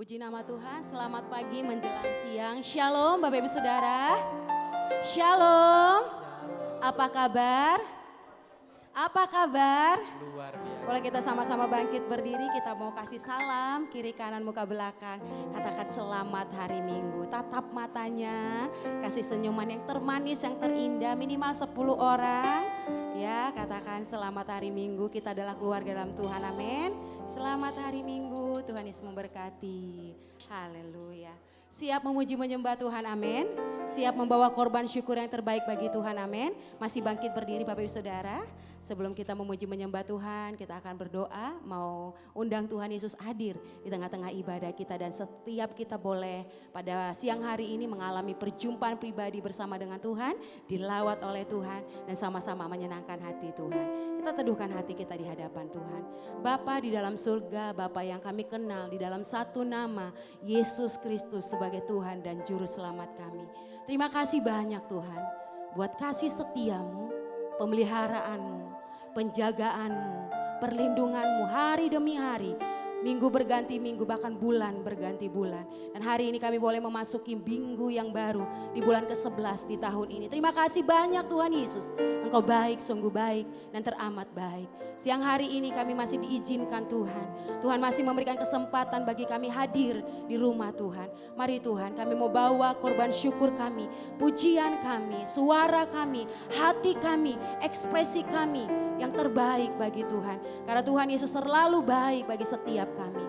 Puji nama Tuhan, selamat pagi menjelang siang. Shalom Bapak Ibu Saudara. Shalom. Apa kabar? Apa kabar? Luar biasa. Boleh kita sama-sama bangkit berdiri, kita mau kasih salam kiri kanan muka belakang. Katakan selamat hari Minggu. Tatap matanya, kasih senyuman yang termanis, yang terindah, minimal 10 orang. Ya, katakan selamat hari Minggu, kita adalah keluarga dalam Tuhan, amin. Selamat hari Minggu, Tuhan Yesus memberkati. Haleluya. Siap memuji menyembah Tuhan, amin. Siap membawa korban syukur yang terbaik bagi Tuhan, amin. Masih bangkit berdiri Bapak Ibu Saudara. Sebelum kita memuji menyembah Tuhan, kita akan berdoa, mau undang Tuhan Yesus hadir di tengah-tengah ibadah kita. Dan setiap kita boleh pada siang hari ini mengalami perjumpaan pribadi bersama dengan Tuhan, dilawat oleh Tuhan dan sama-sama menyenangkan hati Tuhan. Kita teduhkan hati kita di hadapan Tuhan. Bapa di dalam surga, Bapa yang kami kenal di dalam satu nama, Yesus Kristus sebagai Tuhan dan Juru Selamat kami. Terima kasih banyak Tuhan buat kasih setiamu, pemeliharaanmu, penjagaanmu, perlindunganmu hari demi hari. Minggu berganti minggu, bahkan bulan berganti bulan. Dan hari ini kami boleh memasuki minggu yang baru di bulan ke-11 di tahun ini. Terima kasih banyak Tuhan Yesus. Engkau baik, sungguh baik dan teramat baik. Siang hari ini kami masih diizinkan Tuhan. Tuhan masih memberikan kesempatan bagi kami hadir di rumah Tuhan. Mari Tuhan, kami mau bawa korban syukur kami, pujian kami, suara kami, hati kami, ekspresi kami yang terbaik bagi Tuhan. Karena Tuhan Yesus terlalu baik bagi setiap kami.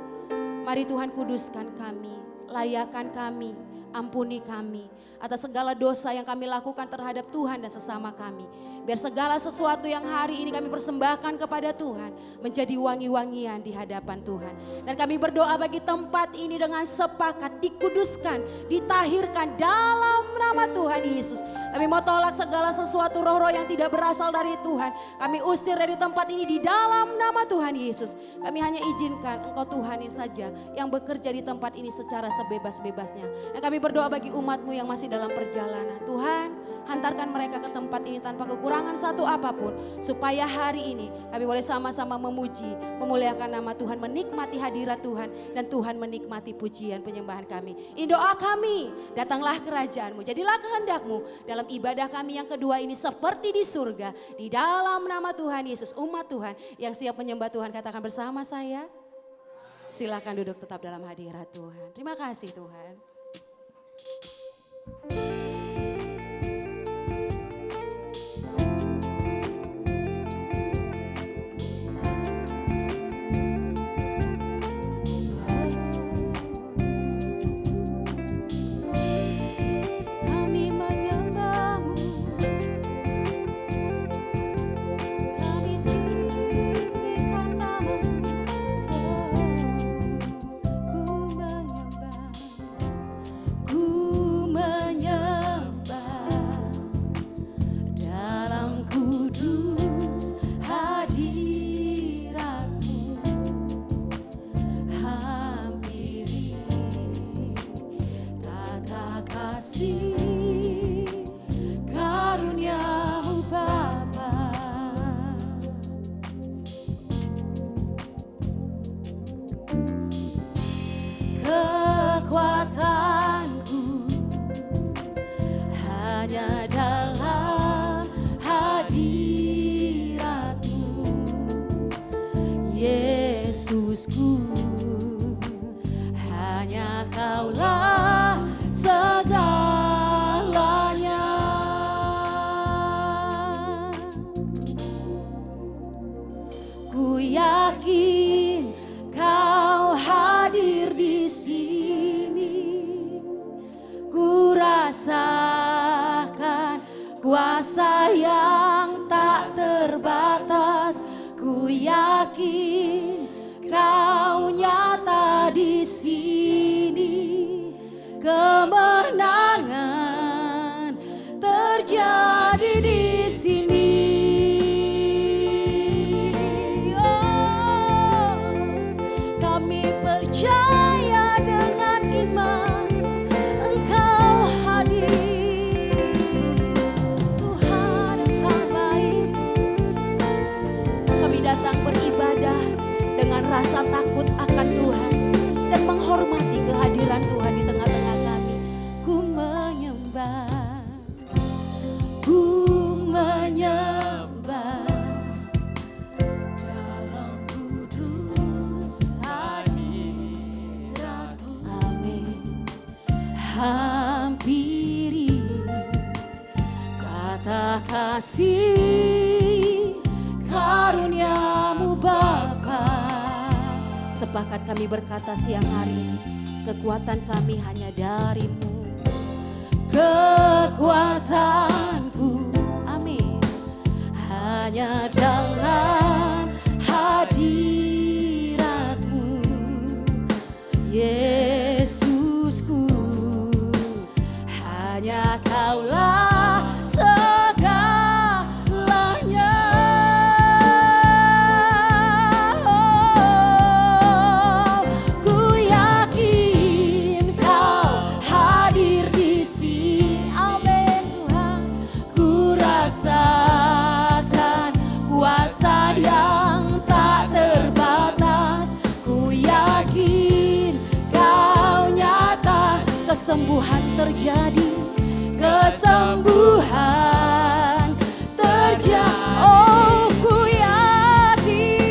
Mari Tuhan kuduskan kami, layakan kami, ampuni kami atas segala dosa yang kami lakukan terhadap Tuhan dan sesama kami. Biar segala sesuatu yang hari ini kami persembahkan kepada Tuhan menjadi wangi-wangian di hadapan Tuhan. Dan kami berdoa bagi tempat ini dengan sepakat dikuduskan, ditahirkan dalam nama Tuhan Yesus. Kami mau tolak segala sesuatu roh-roh yang tidak berasal dari Tuhan. Kami usir dari tempat ini di dalam nama Tuhan Yesus. Kami hanya izinkan Engkau Tuhan yang saja yang bekerja di tempat ini secara sebebas-bebasnya. Dan kami berdoa bagi umat-Mu yang masih dalam perjalanan. Tuhan, hantarkan mereka ke tempat ini tanpa kekurangan satu apapun. Supaya hari ini kami boleh sama-sama memuji, memuliakan nama Tuhan, menikmati hadirat Tuhan. Dan Tuhan menikmati pujian penyembahan kami. Ini doa kami, datanglah kerajaan-Mu, jadilah kehendak-Mu dalam ibadah kami yang kedua ini seperti di surga. Di dalam nama Tuhan Yesus, umat Tuhan yang siap menyembah Tuhan, katakan bersama saya. Silakan duduk tetap dalam hadirat Tuhan. Terima kasih Tuhan. Kuasa yang tak terbatas, ku yakin Kau nyata di sini. Kemenangan terjadi di sini. Oh, kami percaya dengan iman Engkau hadir. Tuhan, Engkau kehadiran Tuhan di tengah-tengah kami. Ku menyembah, ku menyembah dalam kudus hadirat-Mu. Amin. Hampiri kata kasih karunia-Mu Bapa. Sepakat kami berkata siang hari ini, kekuatan kami hanya dari-Mu. Kekuatanku, amin, hanya dalam hadirat-Mu, Yesusku. Hanya Kaulah segalanya. Ku yakin Kau hadir di sini, amin Tuhan. Ku rasakan kuasa yang tak terbatas. Ku yakin Kau nyata, kesembuhan terjadi, kesembuhan terjadi. Oh, ku yakin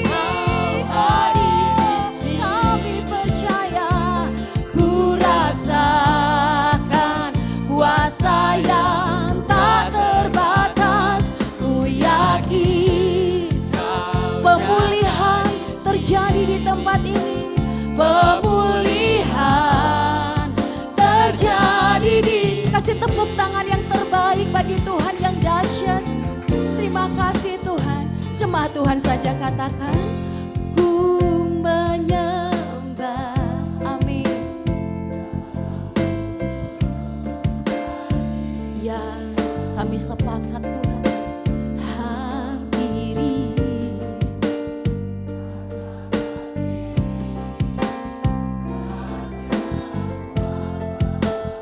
Kau hadir di sini. Kami percaya, ku rasakan kuasa yang tak terbatas. Ku yakin pemulihan terjadi di tempat ini. Pemulihan terjadi di, kasih tepuk tangan yang terbaik bagi Tuhan yang dahsyat. Terima kasih Tuhan. Jemaat Tuhan saja katakan, ku menyembah, amin. Ya, kami sepakat Tuhan, hampiri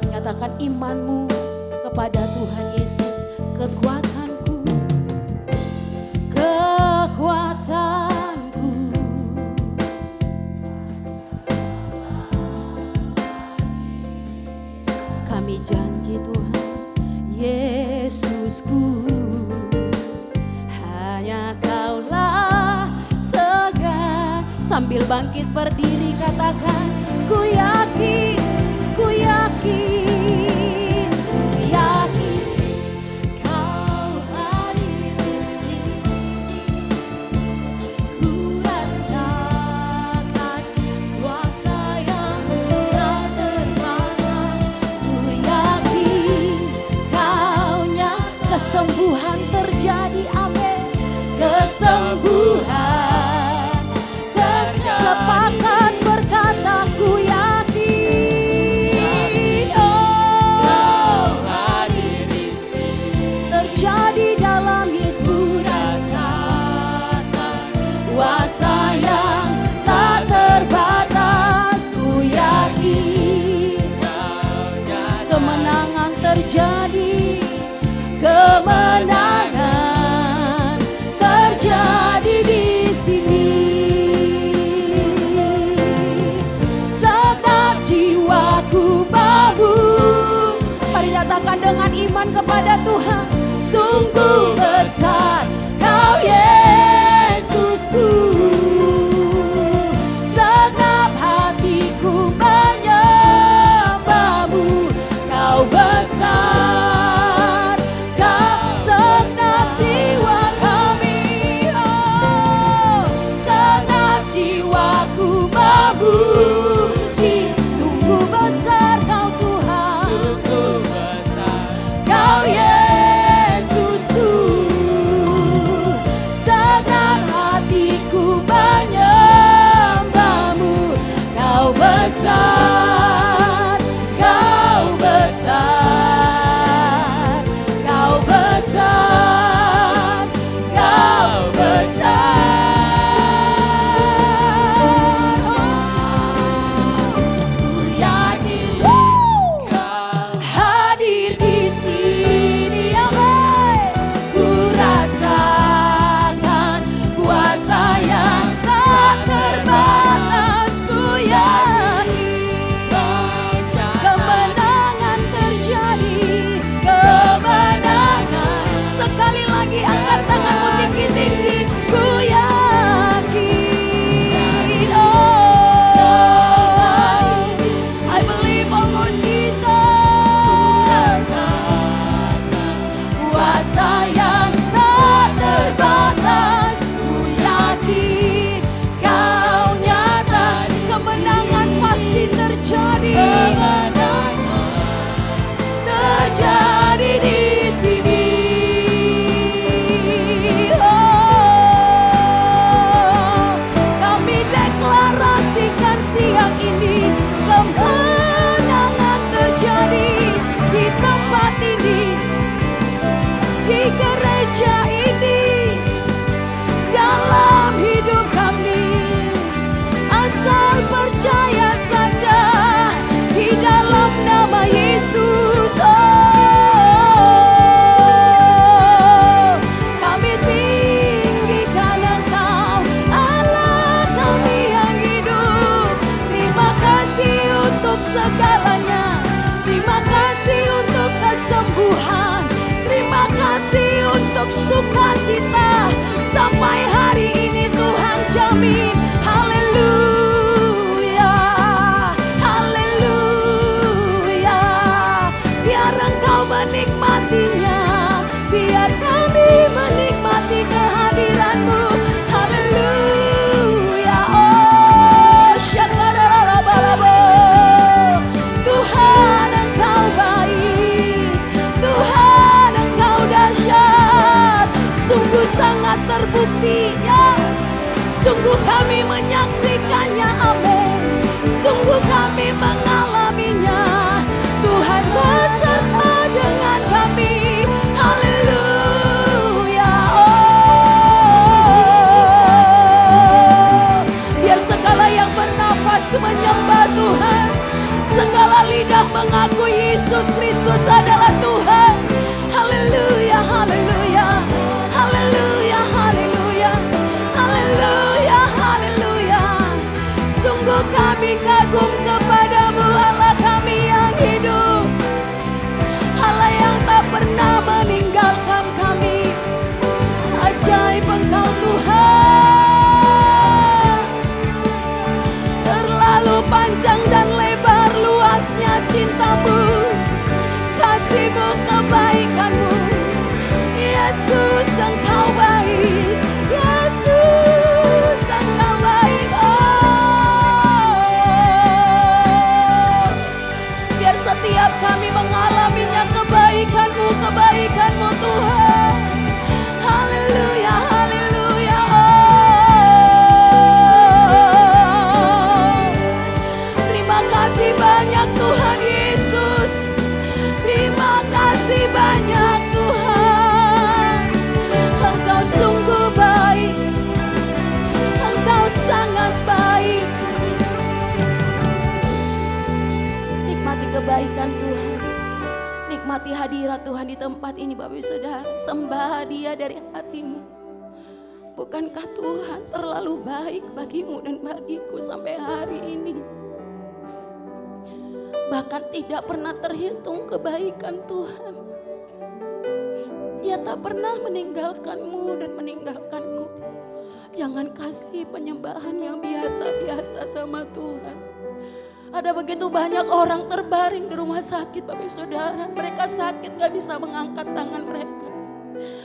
nyatakan imanmu kepada Tuhan Yesus. Kekuatanku, kekuatanku, kami janji Tuhan Yesusku, hanya Kaulah segala. Sambil bangkit berdiri katakan, ku yakin, ku yakin, ku yakin Kau hadir di sini. Ku rasakan kuasa yang tak terbatas. Ku yakin Kau nyata, kesembuhan terjadi, amin. Kesembuhan sepakat berkata, ku yakin sukacita. Sampai hari ini Tuhan jamin. Haleluya, haleluya. Biar Engkau menikmatinya, biar kami menikmati kehadiran-Mu. Haleluya. Oh, syakarabalabo. Tuhan Engkau baik, Tuhan Engkau dahsyat. Sungguh sangat terbukti ya, sungguh kami menyaksikannya, amin. Sungguh kami mengalaminya, Tuhan beserta dengan kami. Haleluya. Oh, biar segala yang bernafas menyembah Tuhan, segala lidah mengakui Yesus Kristus adalah Tuhan. Haleluya, haleluya, haleluya, haleluya, haleluya, haleluya. Sungguh kami kagum kepadamu, Allah kami yang hidup, Allah yang tak pernah meninggalkan kami. Ajaib Engkau Tuhan, terlalu panjang dan lebar luasnya cinta-Mu, kasih-Mu, kebaikan-Mu. Yesus Engkau baik, Yesus Engkau baik. Oh, biar setiap kami mengalaminya kebaikan-Mu, kebaikan-Mu Tuhan. Haleluya, haleluya. Oh, terima kasih banyak Tuhan Yesus, terima kasih banyak Tuhan. Engkau sungguh baik, Engkau sangat baik. Nikmati kebaikan Tuhan, nikmati hadirat Tuhan di tempat ini Bapak Ibu Saudara. Sembah Dia dari hatimu. Bukankah Tuhan terlalu baik bagimu dan bagiku sampai hari ini? Bahkan tidak pernah terhitung kebaikan Tuhan. Dia tak pernah meninggalkanmu dan meninggalkanku. Jangan kasih penyembahan yang biasa-biasa sama Tuhan. Ada begitu banyak orang terbaring di rumah sakit Bapak Ibu Saudara. Mereka sakit gak bisa mengangkat tangan mereka.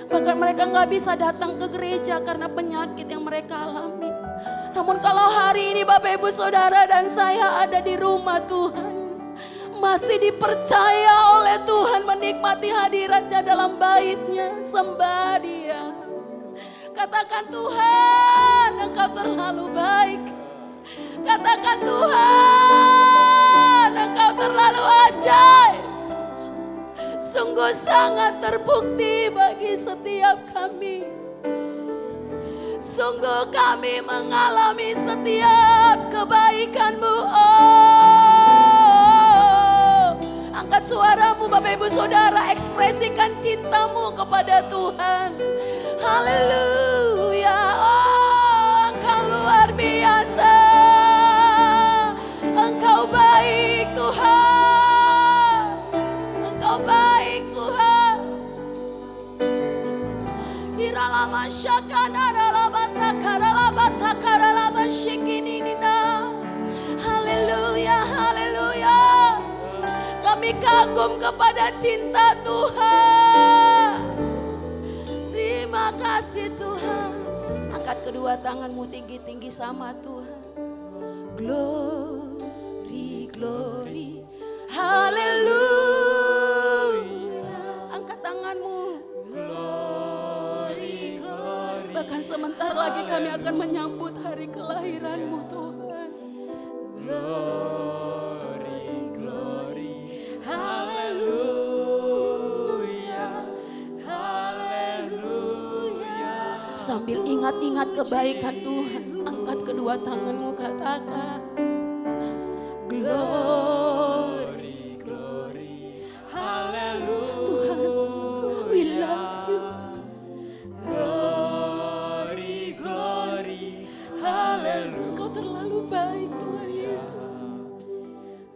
Bahkan mereka gak bisa datang ke gereja karena penyakit yang mereka alami. Namun kalau hari ini Bapak Ibu Saudara dan saya ada di rumah Tuhan, masih dipercaya oleh Tuhan menikmati hadiratnya dalam bait-Nya, sembah Dia. Katakan Tuhan, Engkau terlalu baik. Katakan Tuhan, Engkau terlalu ajaib. Sungguh sangat terbukti bagi setiap kami. Sungguh kami mengalami setiap kebaikan-Mu. Oh, angkat suaramu Bapak Ibu Saudara, ekspresikan cintamu kepada Tuhan. Haleluya. Oh, Engkau luar biasa. Engkau baik Tuhan. Engkau baik Tuhan. Iralama syakana ralama takara lama takara lama shikininina. Haleluya, haleluya. Kami kagum kepada cinta Tuhan. Terima kasih Tuhan. Angkat kedua tanganmu tinggi-tinggi sama Tuhan. Glory, glory, haleluya. Angkat tanganmu. Glory, glory. Bahkan sebentar lagi kami akan menyambut hari kelahiran-Mu Tuhan. Glory, glory, haleluya, haleluya. Sambil ingat-ingat kebaikan Tuhan, angkat kedua tanganmu, katakan glory, glory, haleluya. Tuhan, we love you. Glory, glory, haleluya. Engkau terlalu baik Tuhan Yesus.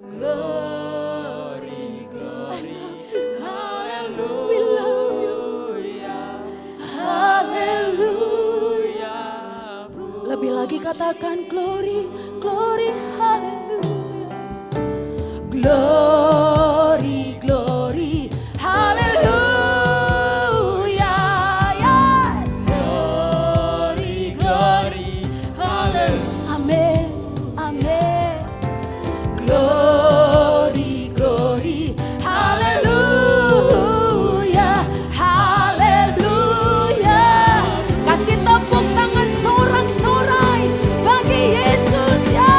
Glory, glory, haleluya. We love you. katakan glory, glory, haleluya. Glory, glory, haleluya. Yes. Glory, glory, haleluya. Amin, amin. Glory, glory, haleluya, haleluya. Kasih tepuk tangan sorak-sorai bagi Yesus ya.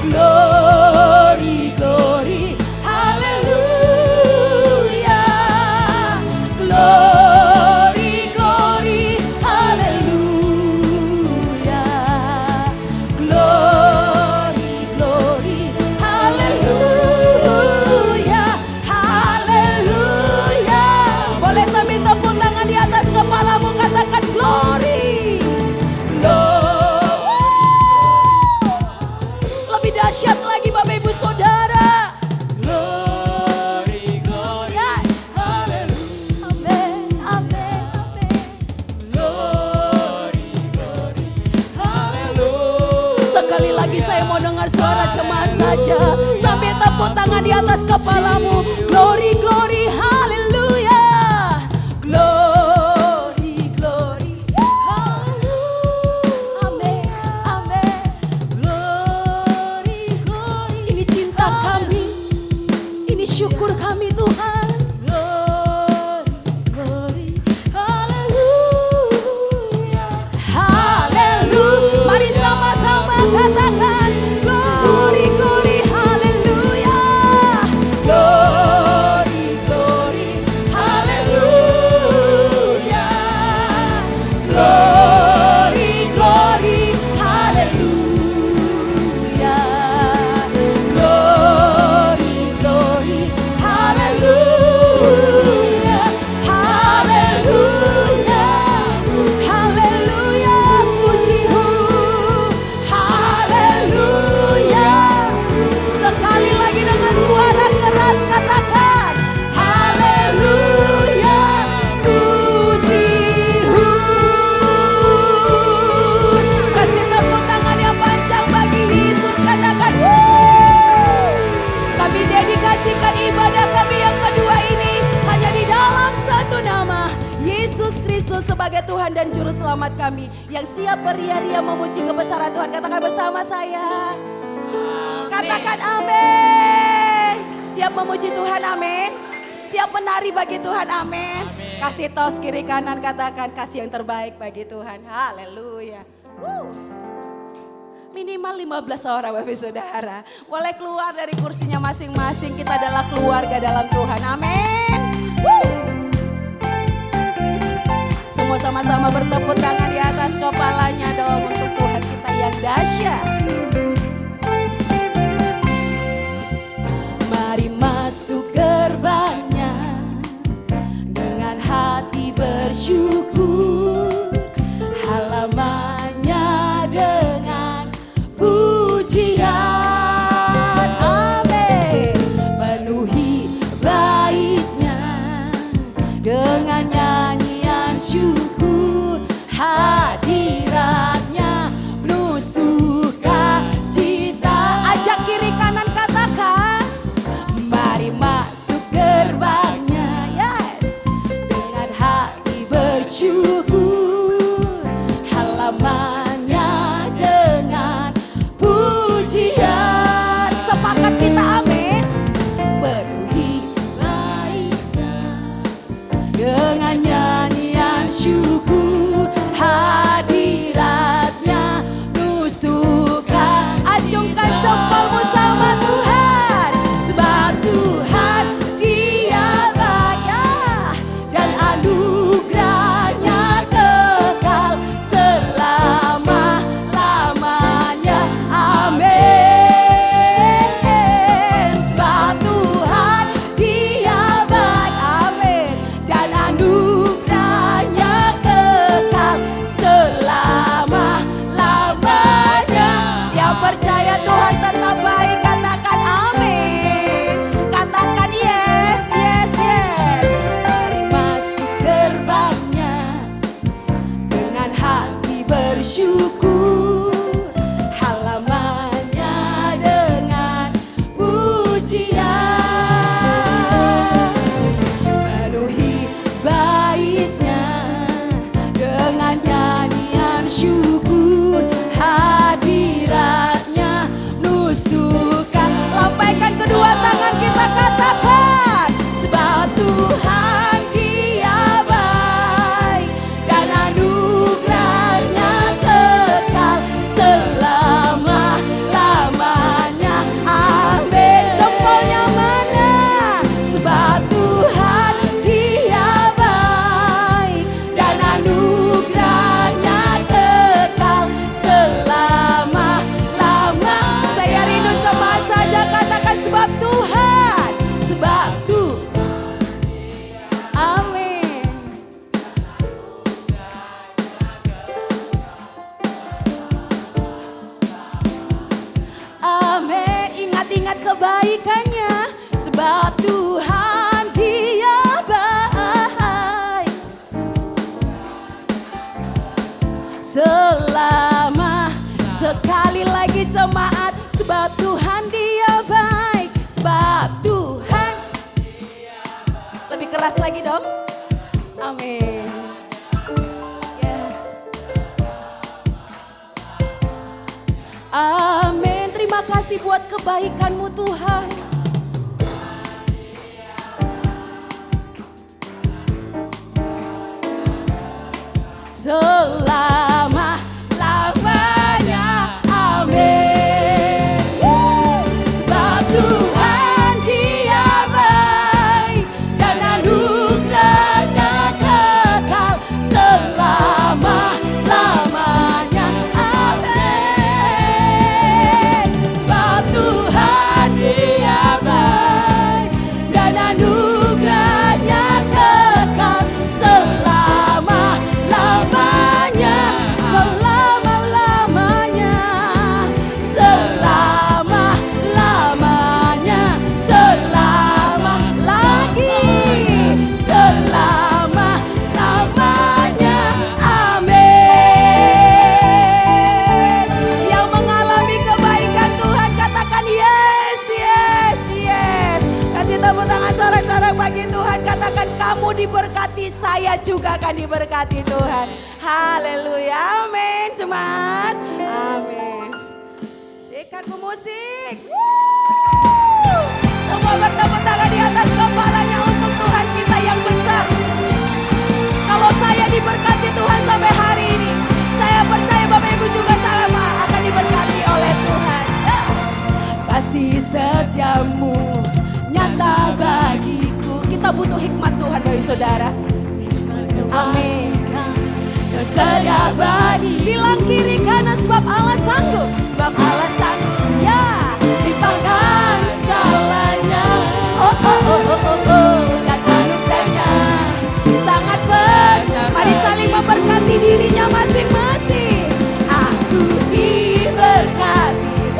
Glory, glory, haleluya. Glory, glory, haleluya. Glory, glory, haleluya, haleluya. Boleh sambil tepuk tangan di atas kepalamu, katakan glory, glory. Lebih dahsyat lagi Bapak Ibu Saudara. Glory, glory, Yes. haleluya. Amin, amin, amin. Glory, glory, haleluya. Sekali lagi saya mau dengar suara jemaat saja. Sambil tepuk tangan di atas kepalamu. Glory, glory, haleluya. Glory, glory, haleluya. Amin, amin. Glory, glory. Ini cinta kami. Ini syukur kami Tuhan. Glory, haleluya. Haleluya. Mari sama-sama katakan glory, glory, haleluya. Glory, glory, haleluya. Glory, glory, haleluya. Glory, glory, haleluya. Haleluya. Haleluya, pujimu. Haleluya. Sekali lagi dengan suara keras katakan haleluya, pujimu. Kasih tepuk tangan yang panjang bagi Yesus, katakan wuh. Kami dedikasikan ibadah kami yang kedua ini hanya di dalam satu nama, Yesus Kristus sebagai Tuhan dan Juru Selamat kami. Yang siap beria-ria memuji kebesaran Tuhan, katakan bersama saya. Katakan amin. Siap memuji Tuhan, amin. Siap menari bagi Tuhan, amin. Kasih tos kiri kanan, katakan kasih yang terbaik bagi Tuhan. Haleluya. Minimal 15 orang Bapak Saudara. Boleh keluar dari kursinya masing-masing. Kita adalah keluarga dalam Tuhan, amin. Semua sama-sama bertepuk tangan di atas kepalanya dong untuk Tuhan kita yang dahsyat. Mari masuk gerbangnya dengan hati bersyukur, halamannya dengan pujian, amin. Penuhi baitnya dengan nyanyian syukur, hadiratnya penuh suka syukur, halamannya dengan pujian, penuhi baitnya dengan nyanyian syukur, hadiratnya nusukan. Lambaikan kedua tangan, kita katakan, sebab Tuhan Dia baik dan anugerahnya kekal selama-lamanya. Amin. Jempolnya mana? Sebab Tuhan Dia baik dan anugerahnya kekal selama-lama. Saya rindu jemaat saja katakan, sebab Tuhan, sebab Tuhan. Amin. Amin. Ingat-ingat kebaikannya, sebab Tuhan Dia baik selama. Sekali lagi jemaat, sebab Tuhan Dia baik, sebab Tuhan. Lebih keras lagi dong. Amin. Yes. Amin. Terima kasih buat kebaikan-Mu Tuhan. Selama-lamanya. Amin. Sebab Tuhan Dia baik dan anugerahnya kekal selama-lamanya. Amin. Sebab Tuhan Dia baik dan anugerahnya kekal selama-lamanya. Selama-lamanya. Selama-lamanya. Selama lagi. Selama-lamanya. Amin. Yang mengalami kebaikan Tuhan katakan yes, yes, yes. Kasih tepuk tangan sorak-sorak bagi Tuhan. Katakan, kamu diberkati, saya juga akan diberkati Tuhan. Haleluya. Amin jemaat. Amin. Sikat musik. Semua bertepuk tangan di atas kepalanya untuk Tuhan kita yang besar. Kalau saya diberkati Tuhan sampai hari ini, saya percaya Bapak Ibu juga sama akan diberkati oleh Tuhan. Kasih setiamu nyata bagiku. Kita butuh hikmat Tuhan bagi saudara. Amin. Tersedia bagi, bilang kiri kanan, sebab Allah sanggup, sebab Allah sanggup. Ya, limpahkan segalanya. Oh, oh, oh, oh, oh, oh. Dan anugerahnya sangat besar. Mari saling memberkati dirinya masing-masing. Aku diberkati,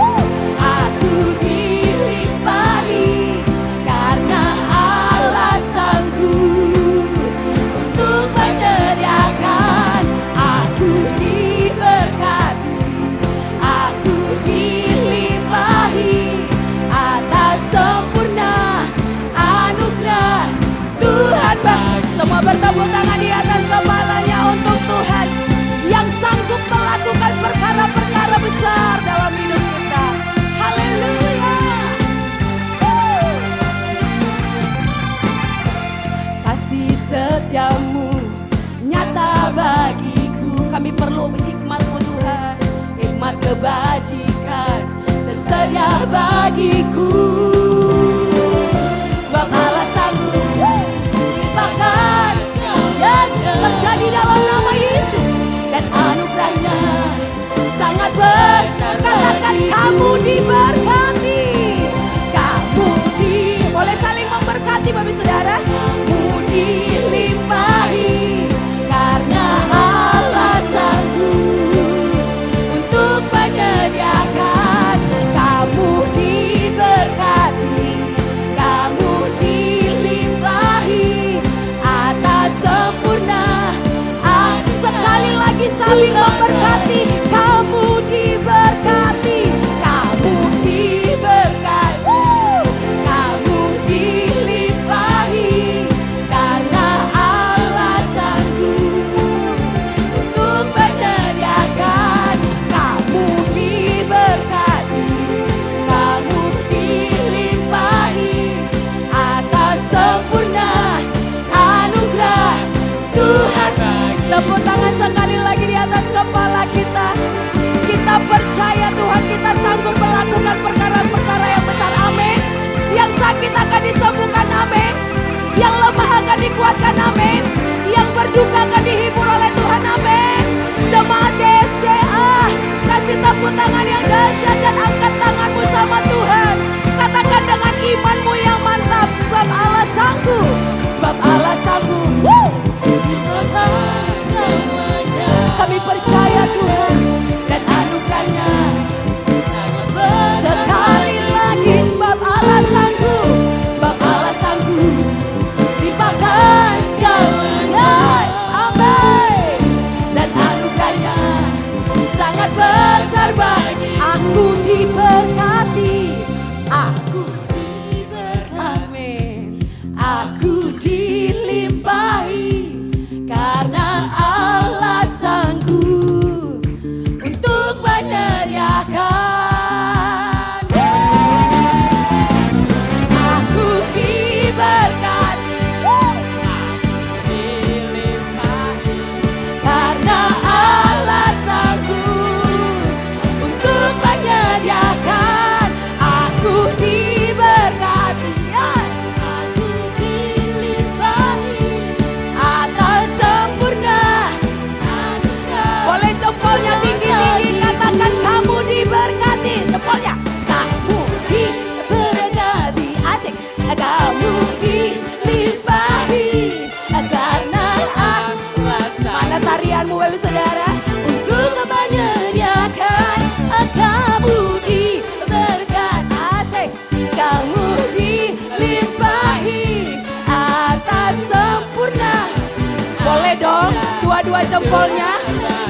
aku dilimpahi, karena Allah sanggup untuk menyediakan. Aku diberkati, aku dilimpahi atas sempurna anugerah Tuhan. Semua bertepuk tangan di atas kepalanya untuk Tuhan yang sanggup melakukan perkara-perkara besar dalam hidup kita. Haleluya. Kasih setiamu nyata bagiku. Kami perlu hikmat-Mu Tuhan, hikmat kebajikan tersedia bagiku. Sebab Allah sanggup limpahkan, yes, terjadi dalam nama Yesus. Dan anugerahnya sangat besar. Katakan, kamu diberkati, kamu boleh saling memberkati Bapak Saudara. Kamu dilimpahi, karena Allah sanggup untuk menyediakan. Kamu diberkati, kamu dilimpahi atas sempurna. Sekali lagi saling memberkati. Tepuk tangan sekali lagi di atas kepala kita. Kita percaya Tuhan kita sanggup melakukan perkara-perkara yang besar, amin. Yang sakit akan disembuhkan, amin. Yang lemah akan dikuatkan, amin. Yang berduka akan dihibur oleh Tuhan, amin. Jemaat GSCA, kasih tepuk tangan yang dahsyat dan angkat tanganmu sama Tuhan. Katakan dengan imanmu yang mantap, sebab Allah sanggup. Sebab Allah sanggup. Woo! Kami percaya Tuhan dan anugerahnya. Sekali lagi sebab Allah sanggup. Sebab Allah sanggup limpahkan segalanya. Amin. Dan anugerahnya sangat besar bagi aku diberkati. Aku diberkati. Amin. Aku dilimpahi karena Allah sanggup untuk menyediakan. Aku diberkati, dilimpahi karena Allah sanggup untuk menyediakan. Aku diberkati, yes. Aku dilimpahi atas sempurna anugerah. Boleh jempolnya tinggi-tinggi, katakan kamu diberkati. Jempolnya, kamu diberkati. Asik, kamu dilimpahi karena Allah. Mana tarianmu Bapak Saudara? Untuk menyediakan, kamu diberkati. Asik, kamu dilimpahi atas sempurna. Boleh dong, dua-dua jempolnya.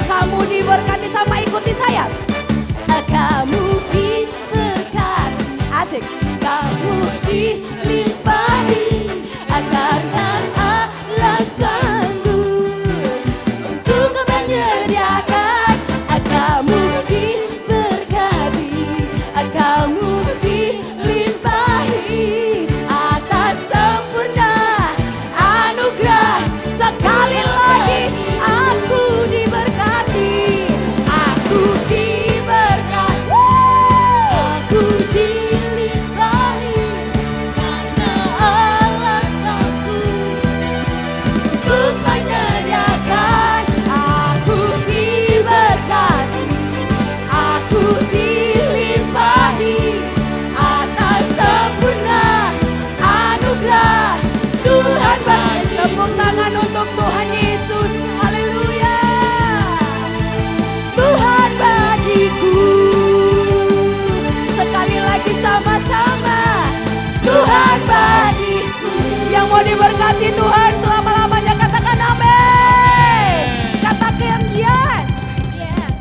Kamu diberkati sama ikuti saya. Kamu diberkati. Asik, kamu dilimpahi karena Allah sanggup untuk menyediakan. Kamu diberkati, kamu dilimpahi atas sempurna anugerah. Sekali lagi, aku diberkati, aku diberkati, aku dilimpahi karena Allah sanggup untuk menyediakan. Aku diberkati, aku dilimpahi atas sempurna anugerah Tuhan. Tepuk tangan untuk Tuhan Yesus, haleluya. Tuhan bagiku, sekali lagi sama-sama. Tuhan bagiku. Yang mau diberkati Tuhan selama-lamanya katakan amin. Katakan yes.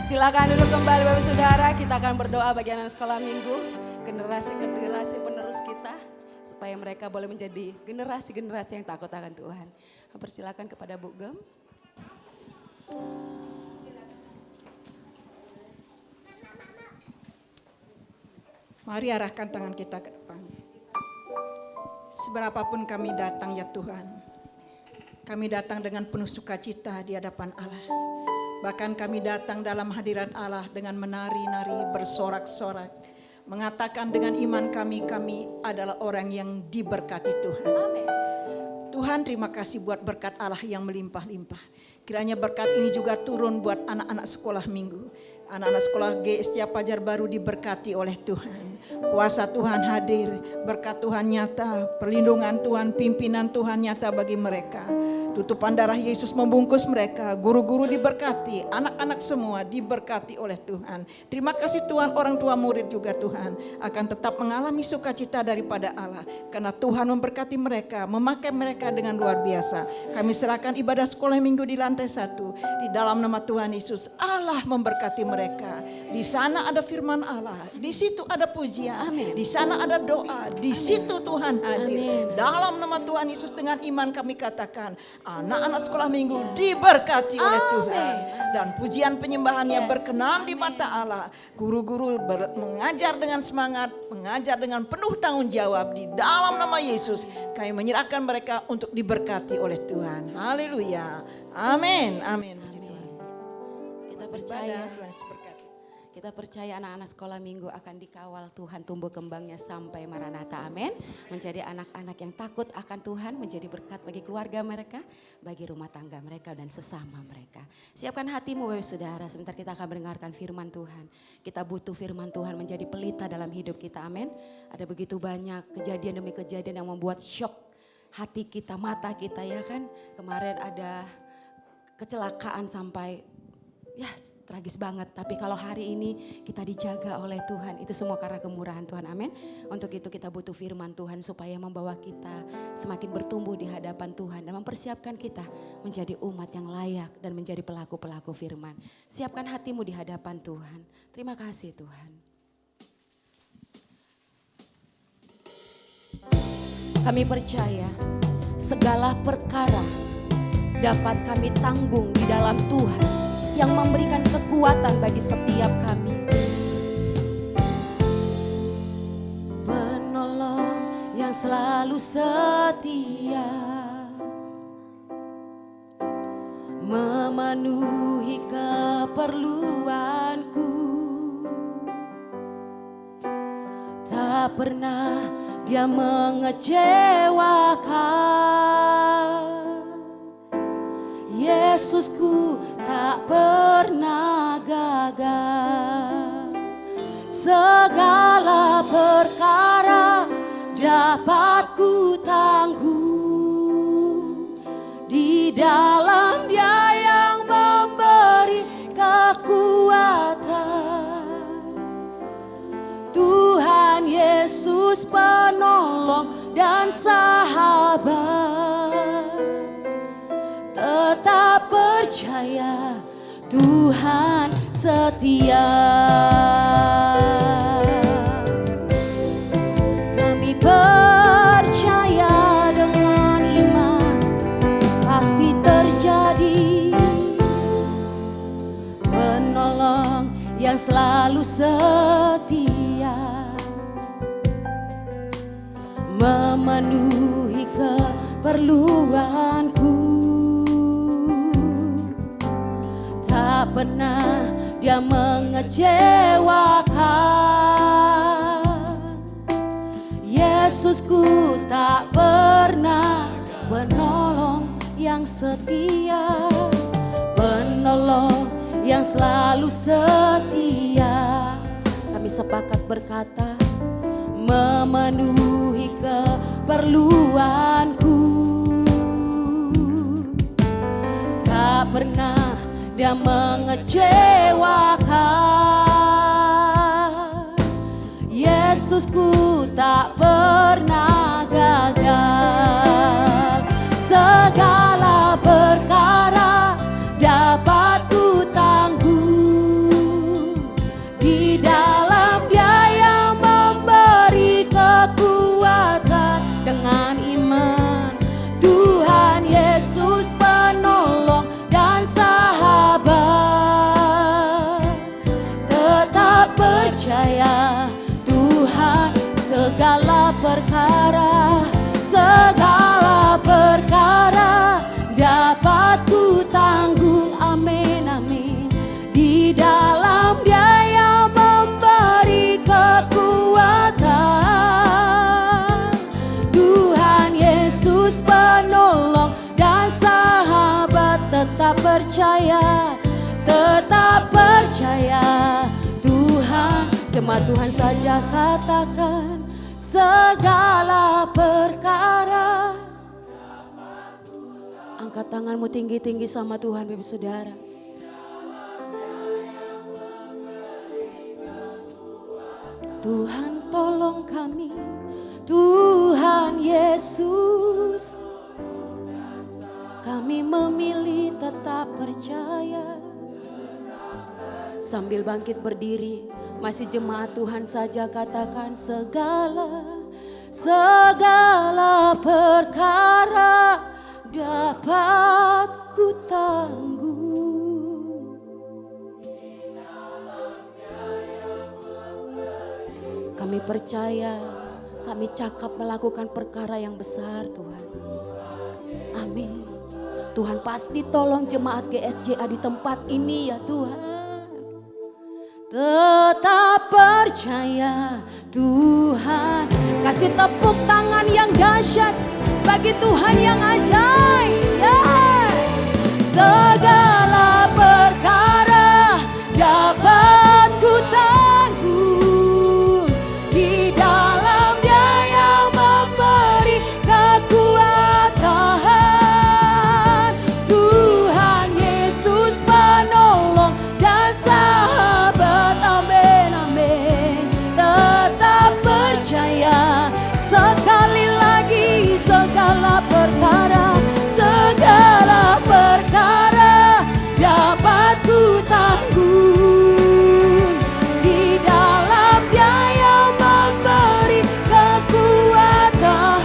Silakan duduk kembali Bapak Saudara. Kita akan berdoa bagi anak sekolah minggu, generasi-generasi penerus kita, supaya mereka boleh menjadi generasi-generasi yang takut akan Tuhan. Persilakan kepada Bu Gem. Mari arahkan tangan kita ke depan. Seberapapun kami datang ya Tuhan, kami datang dengan penuh sukacita di hadapan Allah. Bahkan kami datang dalam hadirat Allah dengan menari-nari, bersorak-sorak, mengatakan dengan iman kami adalah orang yang diberkati Tuhan. Amin. Tuhan, terima kasih buat berkat Allah yang melimpah-limpah. Kiranya berkat ini juga turun buat anak-anak sekolah minggu. Anak-anak sekolah GSCA Pajar Baru diberkati oleh Tuhan. Kuasa Tuhan hadir, berkat Tuhan nyata, perlindungan Tuhan, pimpinan Tuhan nyata bagi mereka. Tutupan darah Yesus membungkus mereka, guru-guru diberkati, anak-anak semua diberkati oleh Tuhan. Terima kasih Tuhan, orang tua murid juga Tuhan akan tetap mengalami sukacita daripada Allah. Karena Tuhan memberkati mereka, memakai mereka dengan luar biasa. Kami serahkan ibadah sekolah minggu di lantai 1. Di dalam nama Tuhan Yesus, Allah memberkati mereka. Di sana ada firman Allah, di situ ada pujian. pujian. Amin. Di sana ada doa, di situ Tuhan hadir. Amin. Dalam nama Tuhan Yesus dengan iman kami katakan, anak-anak sekolah minggu diberkati oleh Tuhan. Dan pujian penyembahannya berkenan di mata Allah. Guru-guru mengajar dengan semangat, mengajar dengan penuh tanggung jawab. Di dalam nama Yesus kami menyerahkan mereka untuk diberkati oleh Tuhan. Haleluya. Amin. Amin. Puji Tuhan. Kita percaya. Tuhan Yesus berkati. Kita percaya anak-anak sekolah minggu akan dikawal Tuhan tumbuh kembangnya sampai Maranatha. Amin. Menjadi anak-anak yang takut akan Tuhan, menjadi berkat bagi keluarga mereka, bagi rumah tangga mereka dan sesama mereka. Siapkan hatimu Bapak Saudara, sebentar kita akan mendengarkan firman Tuhan. Kita butuh firman Tuhan menjadi pelita dalam hidup kita. Amin. Ada begitu banyak kejadian demi kejadian yang membuat syok hati kita, mata kita ya kan. Kemarin ada kecelakaan sampai ya tragis banget, tapi kalau hari ini kita dijaga oleh Tuhan, itu semua karena kemurahan Tuhan, amin. Untuk itu kita butuh firman Tuhan supaya membawa kita semakin bertumbuh di hadapan Tuhan dan mempersiapkan kita menjadi umat yang layak dan menjadi pelaku-pelaku firman. Siapkan hatimu di hadapan Tuhan. Terima kasih Tuhan. Kami percaya segala perkara dapat kami tanggung di dalam Tuhan yang memberikan kekuatan bagi setiap kami. Penolong yang selalu setia, memenuhi keperluanku. Tak pernah Dia mengecewakan. Yesusku tak pernah gagal. Segala perkara dapat ku tanggung di dalam Dia yang memberi kekuatan. Tuhan Yesus penolong dan sahabat. Tetap percaya Tuhan setia. Kami percaya dengan iman pasti terjadi. Penolong yang selalu setia, memenuhi keperluanku. Tak pernah Dia mengecewakan. Yesusku tak pernah, penolong yang setia, penolong yang selalu setia. Kami sepakat berkata, memenuhi keperluanku. Tak pernah Dia mengecewakan. Yesusku tak pernah gagal. Segala perkara dapat ku tanggung di dalam Dia yang memberi kekuatan. Dengan iman Tuhan Yesus penolong dan sahabat. Tetap percaya Tuhan segala perkara, segala perkara dapat ku tanggung. Amin, amin. Di dalam Dia yang memberi kekuatan. Tuhan Yesus penolong dan sahabat. Tetap percaya, tetap percaya Tuhan. Jemaat Tuhan saja katakan, segala perkara. Angkat tanganmu tinggi-tinggi sama Tuhan, Bapak Saudara. Tuhan tolong kami, Tuhan Yesus. Kami memilih tetap percaya. Sambil bangkit berdiri, masih jemaat Tuhan saja katakan segala perkara dapat ku tanggung. Kami percaya, kami cakap melakukan perkara yang besar Tuhan. Amin. Tuhan pasti tolong jemaat GSJA di tempat ini ya Tuhan. Tetap percaya Tuhan. Kasih tepuk tangan yang dahsyat bagi Tuhan yang ajaib. Yes. Segala perkara dapat ku tanggung di dalam Dia yang memberi kekuatan. Tuhan Yesus penolong dan sahabat. Amin, amin. Tetap percaya. Sekali lagi segala perkara dapat ku tanggung di dalam Dia yang memberi kekuatan.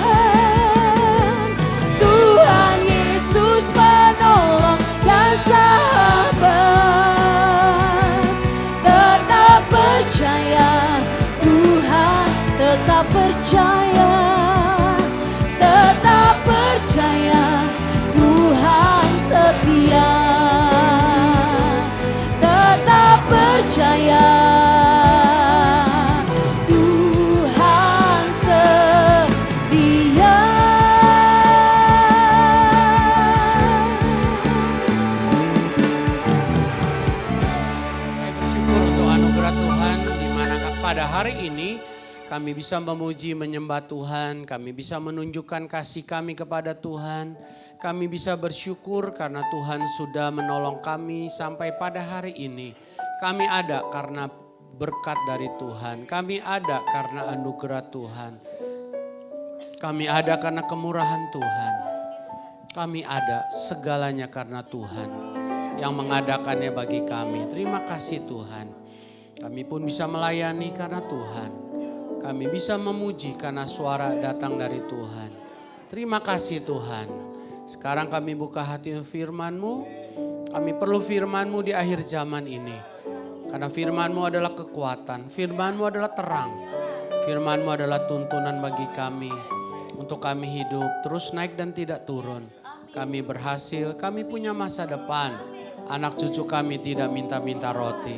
Tuhan Yesus penolong dan sahabat. Tetap percaya Tuhan, tetap percaya, tetap percaya Tuhan setia. Tetap percaya Tuhan setia. Saya bersyukur untuk anugerah Tuhan di mana pada hari ini kami bisa memuji menyembah Tuhan, kami bisa menunjukkan kasih kami kepada Tuhan. Kami bisa bersyukur karena Tuhan sudah menolong kami sampai pada hari ini. Kami ada karena berkat dari Tuhan. Kami ada karena anugerah Tuhan. Kami ada karena kemurahan Tuhan. Kami ada segalanya karena Tuhan yang mengadakannya bagi kami. Terima kasih Tuhan. Kami pun bisa melayani karena Tuhan. Kami bisa memuji karena suara datang dari Tuhan. Terima kasih Tuhan. Sekarang kami buka hati firman-Mu. Kami perlu firman-Mu di akhir zaman ini. Karena firman-Mu adalah kekuatan. Firman-Mu adalah terang. Firman-Mu adalah tuntunan bagi kami. Untuk kami hidup terus naik dan tidak turun. Kami berhasil, kami punya masa depan. Anak cucu kami tidak minta-minta roti.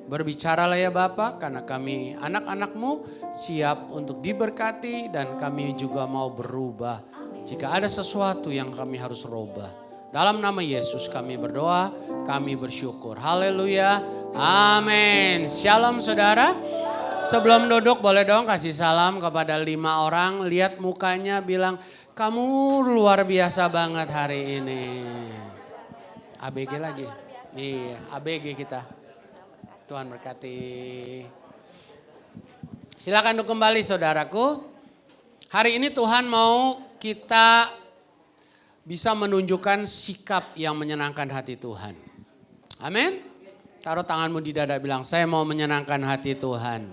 Berbicaralah ya Bapa, karena kami anak-anak-Mu siap untuk diberkati dan kami juga mau berubah. Jika ada sesuatu yang kami harus rubah. Dalam nama Yesus kami berdoa, kami bersyukur. Haleluya, amin. Shalom saudara. Sebelum duduk boleh dong kasih salam kepada 5 orang. Lihat mukanya bilang, kamu luar biasa banget hari ini. ABG lagi. Iya, ABG kita. Tuhan berkati. Silakan duduk kembali saudaraku. Hari ini Tuhan mau kita bisa menunjukkan sikap yang menyenangkan hati Tuhan. Amin. Taruh tanganmu di dada bilang, saya mau menyenangkan hati Tuhan.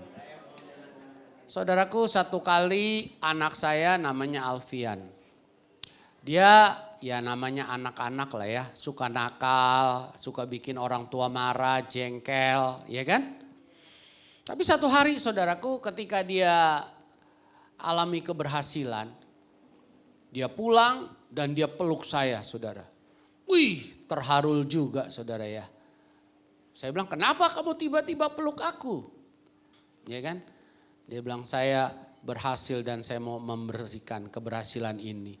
Saudaraku, satu kali anak saya namanya Alfian. Dia ya namanya anak-anak lah ya. Suka nakal, suka bikin orang tua marah, jengkel, ya kan? Tapi satu hari saudaraku ketika dia alami keberhasilan. Dia pulang dan dia peluk saya saudara. Wih terharu juga saudara ya. Saya bilang kenapa kamu tiba-tiba peluk aku? Ya kan? Dia bilang saya berhasil dan saya mau memberikan keberhasilan ini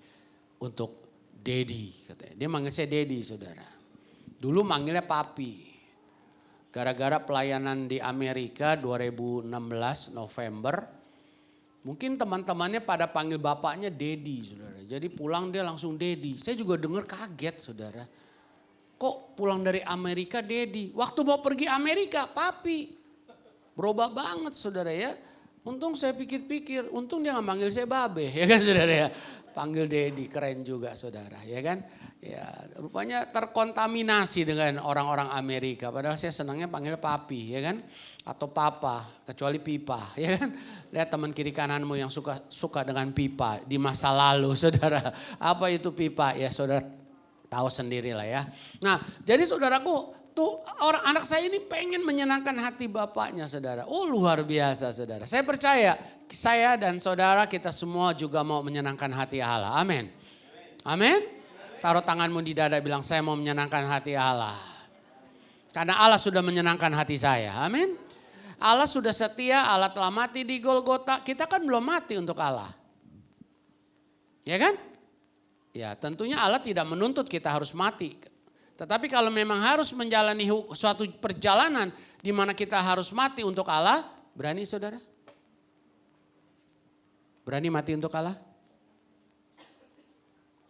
untuk Dedi. Katanya. Dia manggil saya Dedi saudara. Dulu manggilnya Papi. Gara-gara pelayanan di Amerika 2016 November. Mungkin teman-temannya pada panggil bapaknya Dedi saudara. Jadi pulang dia langsung Dedi. Saya juga dengar kaget saudara. Kok pulang dari Amerika Dedi? Waktu mau pergi Amerika Papi. Berubah banget saudara ya. Untung saya pikir-pikir, untung dia nggak manggil saya Babe, ya kan saudara ya. Panggil Dedi, keren juga saudara, ya kan. Ya, rupanya terkontaminasi dengan orang-orang Amerika. Padahal saya senangnya panggil Papi, ya kan. Atau Papa, kecuali Pipa, ya kan. Lihat teman kiri kananmu yang suka dengan pipa di masa lalu, saudara. Apa itu pipa? Ya saudara tahu sendiri lah ya. Nah, jadi saudaraku, tuh orang anak saya ini pengen menyenangkan hati bapaknya saudara. Oh luar biasa saudara. Saya percaya saya dan saudara kita semua juga mau menyenangkan hati Allah. Amin. Amin. Taruh tanganmu di dada bilang saya mau menyenangkan hati Allah. Karena Allah sudah menyenangkan hati saya. Amin. Allah sudah setia, Allah telah mati di Golgota. Kita kan belum mati untuk Allah. Ya kan? Ya tentunya Allah tidak menuntut kita harus mati. Tetapi kalau memang harus menjalani suatu perjalanan di mana kita harus mati untuk Allah, berani saudara? Berani mati untuk Allah?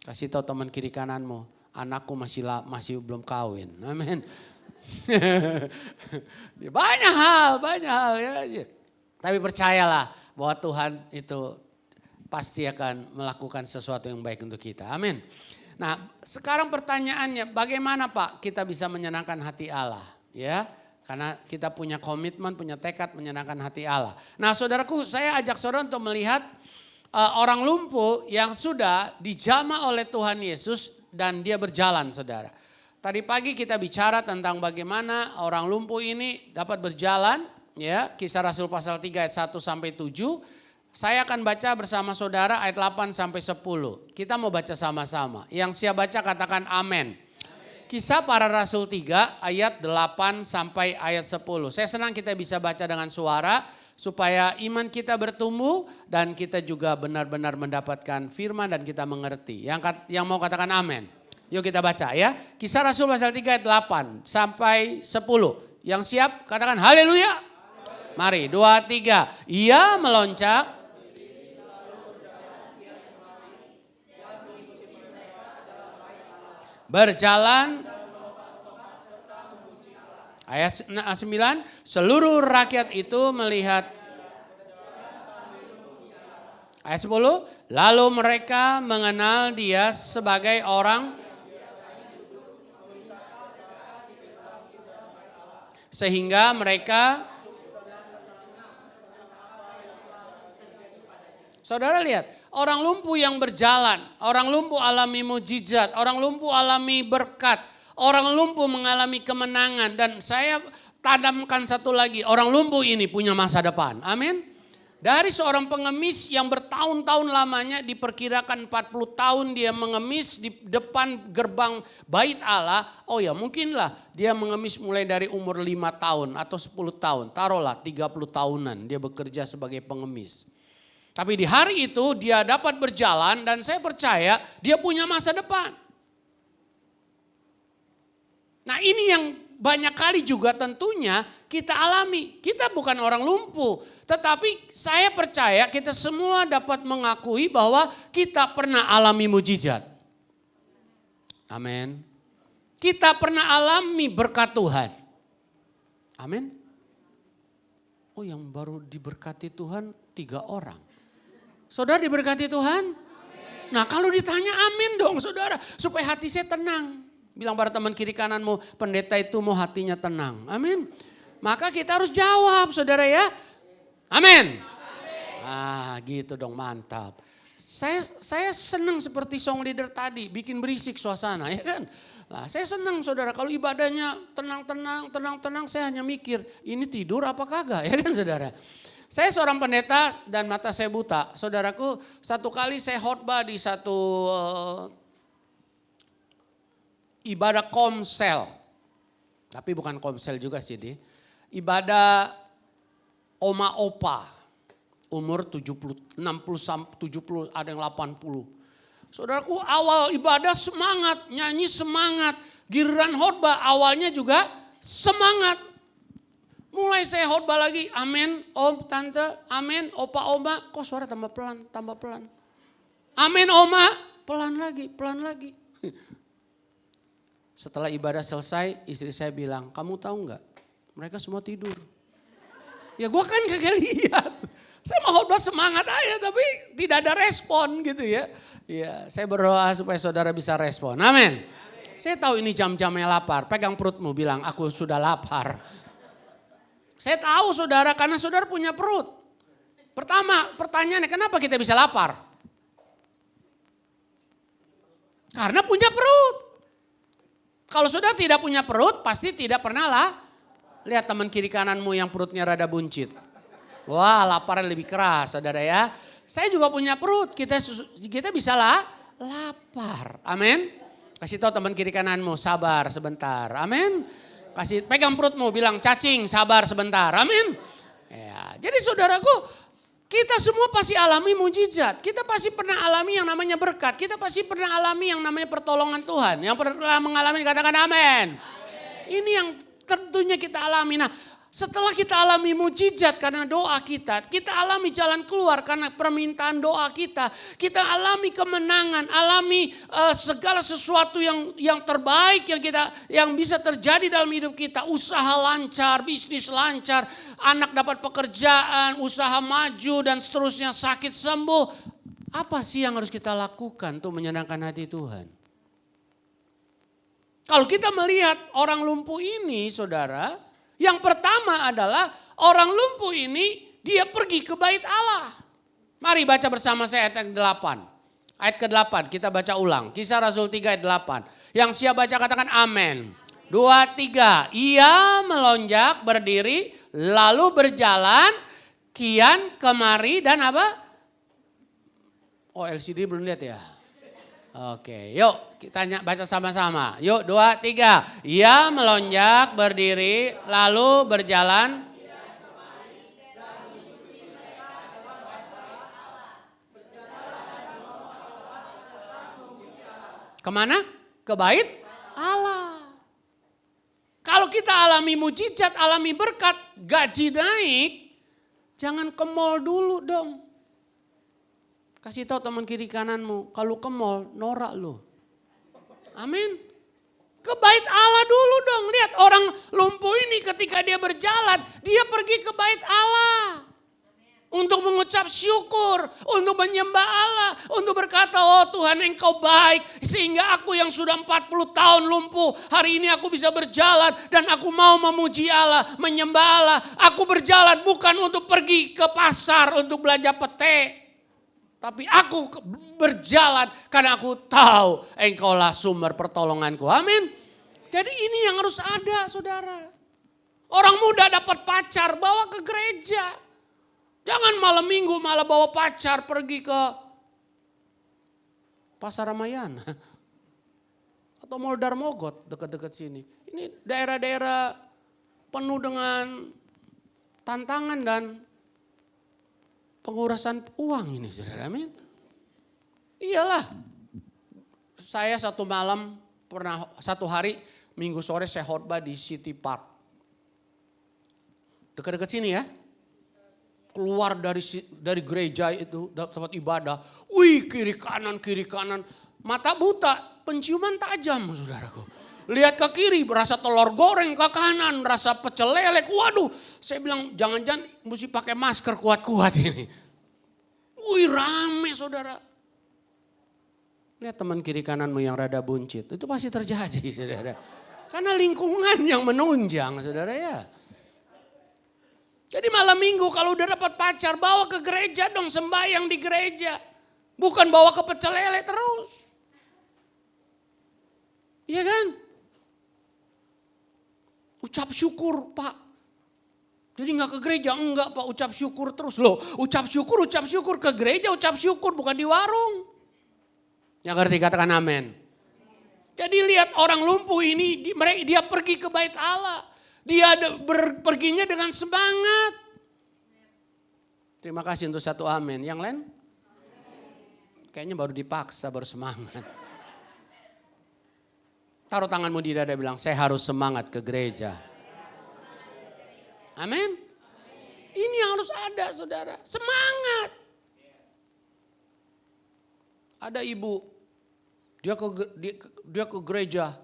Kasih tahu teman kiri kananmu, anakku masih belum kawin. Amin. Banyak hal ya. Tapi percayalah bahwa Tuhan itu pasti akan melakukan sesuatu yang baik untuk kita. Amin. Nah, sekarang pertanyaannya, bagaimana Pak kita bisa menyenangkan hati Allah? Ya, karena kita punya komitmen, punya tekad menyenangkan hati Allah. Nah, saudaraku, saya ajak saudara untuk melihat orang lumpuh yang sudah dijamah oleh Tuhan Yesus dan dia berjalan, saudara. Tadi pagi kita bicara tentang bagaimana orang lumpuh ini dapat berjalan, ya, Kisah Rasul pasal 3 ayat 1 sampai 7. Saya akan baca bersama saudara ayat 8 sampai 10. Kita mau baca sama-sama. Yang siap baca katakan amin. Kisah Para Rasul 3 ayat 8 sampai ayat 10. Saya senang kita bisa baca dengan suara supaya iman kita bertumbuh dan kita juga benar-benar mendapatkan firman dan kita mengerti. Yang mau katakan amin. Yuk kita baca ya. Kisah Rasul pasal 3 ayat 8 sampai 10. Yang siap katakan haleluya. Mari 2, 3. Ia meloncat. Berjalan. Ayat 9. Seluruh rakyat itu melihat. Ayat 10. Lalu mereka mengenal dia sebagai orang. Sehingga mereka. Saudara lihat, orang lumpuh yang berjalan, orang lumpuh alami mujizat, orang lumpuh alami berkat, orang lumpuh mengalami kemenangan. Dan saya tanamkan satu lagi, orang lumpuh ini punya masa depan. Amin. Dari seorang pengemis yang bertahun-tahun lamanya, diperkirakan 40 tahun dia mengemis di depan gerbang bait Allah. Oh ya mungkinlah dia mengemis mulai dari umur 5 tahun atau 10 tahun. Taruhlah 30 tahunan dia bekerja sebagai pengemis. Tapi di hari itu dia dapat berjalan dan saya percaya dia punya masa depan. Nah ini yang banyak kali juga tentunya kita alami. Kita bukan orang lumpuh. Tetapi saya percaya kita semua dapat mengakui bahwa kita pernah alami mujizat. Amin. Kita pernah alami berkat Tuhan. Amin. Oh yang baru diberkati Tuhan 3 orang. Saudara diberkati Tuhan? Amin. Nah kalau ditanya amin dong saudara. Supaya hati saya tenang. Bilang pada teman kiri kananmu, pendeta itu mau hatinya tenang. Amin. Maka kita harus jawab saudara ya. Amin. Ah gitu dong mantap. Saya senang seperti song leader tadi. Bikin berisik suasana ya kan. Nah, saya senang saudara kalau ibadahnya tenang. Saya hanya mikir ini tidur apa kagak ya kan saudara. Saya seorang pendeta dan mata saya buta. Saudaraku, satu kali saya khotbah di satu ibadah komsel. Tapi bukan komsel juga sih di. Ibadah oma opa. Umur 70, 60, 70, ada yang 80. Saudaraku awal ibadah semangat, nyanyi semangat. Giliran khotbah awalnya juga semangat. Mulai saya khotbah lagi, amin, om, tante, amin, opa, oma. Kok suara tambah pelan. Amin, oma, pelan lagi. Setelah ibadah selesai, istri saya bilang, kamu tahu nggak? Mereka semua tidur. Ya gue kan kagak lihat. Saya mau khotbah semangat aja tapi tidak ada respon gitu ya. Ya, saya berdoa supaya saudara bisa respon. Amin. Saya tahu ini jam-jamnya lapar. Pegang perutmu bilang aku sudah lapar. Saya tahu saudara karena saudara punya perut. Pertama pertanyaannya kenapa kita bisa lapar? Karena punya perut. Kalau saudara tidak punya perut pasti tidak pernah lah. Lihat teman kiri kananmu yang perutnya rada buncit. Wah lapar lebih keras saudara ya. Saya juga punya perut, kita bisa lah lapar. Amin. Kasih tahu teman kiri kananmu sabar sebentar. Amin. Kasih pegang perutmu bilang cacing sabar sebentar. Amin. Ya, jadi saudaraku kita semua pasti alami mujizat. Kita pasti pernah alami yang namanya berkat. Kita pasti pernah alami yang namanya pertolongan Tuhan. Yang pernah mengalami katakan amin. Ini yang tentunya kita alami. Nah setelah kita alami mujizat karena doa kita alami jalan keluar karena permintaan doa kita alami kemenangan, alami segala sesuatu yang terbaik yang bisa terjadi dalam hidup kita, usaha lancar, bisnis lancar, anak dapat pekerjaan, usaha maju dan seterusnya, sakit sembuh. Apa sih yang harus kita lakukan untuk menyenangkan hati Tuhan? Kalau kita melihat orang lumpuh ini saudara, yang pertama adalah orang lumpuh ini dia pergi ke bait Allah. Mari baca bersama saya ayat ke-8. Ayat ke-8 kita baca ulang. Kisah Rasul 3 ayat 8. Yang siap baca katakan amin. 2, 3. Ia melonjak berdiri lalu berjalan kian kemari dan apa? Oh LCD belum lihat ya. Oke, yuk kita baca sama-sama. Yuk 2, 3. Ia melonjak berdiri lalu berjalan. Kemana? Ke bait Allah. Kalau kita alami mujizat, alami berkat, gaji naik, jangan ke mall dulu dong. Kasih tahu teman kiri kananmu, kalau ke mall norak lu. Amin. Ke bait Allah dulu dong. Lihat orang lumpuh ini ketika dia berjalan, dia pergi ke bait Allah. Untuk mengucap syukur, untuk menyembah Allah, untuk berkata, oh Tuhan engkau baik. Sehingga aku yang sudah 40 tahun lumpuh, hari ini aku bisa berjalan dan aku mau memuji Allah, menyembah Allah. Aku berjalan bukan untuk pergi ke pasar untuk belanja pete. Tapi aku berjalan karena aku tahu engkaulah sumber pertolonganku. Amin. Jadi ini yang harus ada saudara. Orang muda dapat pacar bawa ke gereja. Jangan malam minggu malah bawa pacar pergi ke Pasar Ramayana. Atau Mall Darmogot dekat-dekat sini. Ini daerah-daerah penuh dengan tantangan dan pengurasan uang ini saudara, amin. Iyalah, saya satu hari minggu sore saya khotbah di City Park. Dekat-dekat sini ya. Keluar dari gereja itu, tempat ibadah. Wih kiri kanan. Mata buta, penciuman tajam saudaraku. Lihat ke kiri, berasa telur goreng, ke kanan, rasa pecel lele. Waduh, saya bilang jangan-jangan mesti pakai masker kuat-kuat ini. Wih rame saudara. Lihat teman kiri kananmu yang rada buncit, itu pasti terjadi saudara. Karena lingkungan yang menunjang saudara ya. Jadi malam minggu kalau udah dapat pacar, bawa ke gereja dong, sembahyang di gereja. Bukan bawa ke pecel lele terus. Iya kan? Ucap syukur Pak. Jadi gak ke gereja, enggak Pak, ucap syukur terus. Loh ucap syukur ke gereja, ucap syukur bukan di warung. Yang ngerti katakan amin. Jadi lihat orang lumpuh ini, dia pergi ke bait Allah. Dia perginya dengan semangat. Terima kasih untuk satu amin. Yang lain? Kayaknya baru dipaksa, baru semangat. Taruh tanganmu di dada bilang, saya harus semangat ke gereja. Amin. Ini yang harus ada saudara, semangat. Ada ibu, dia ke gereja,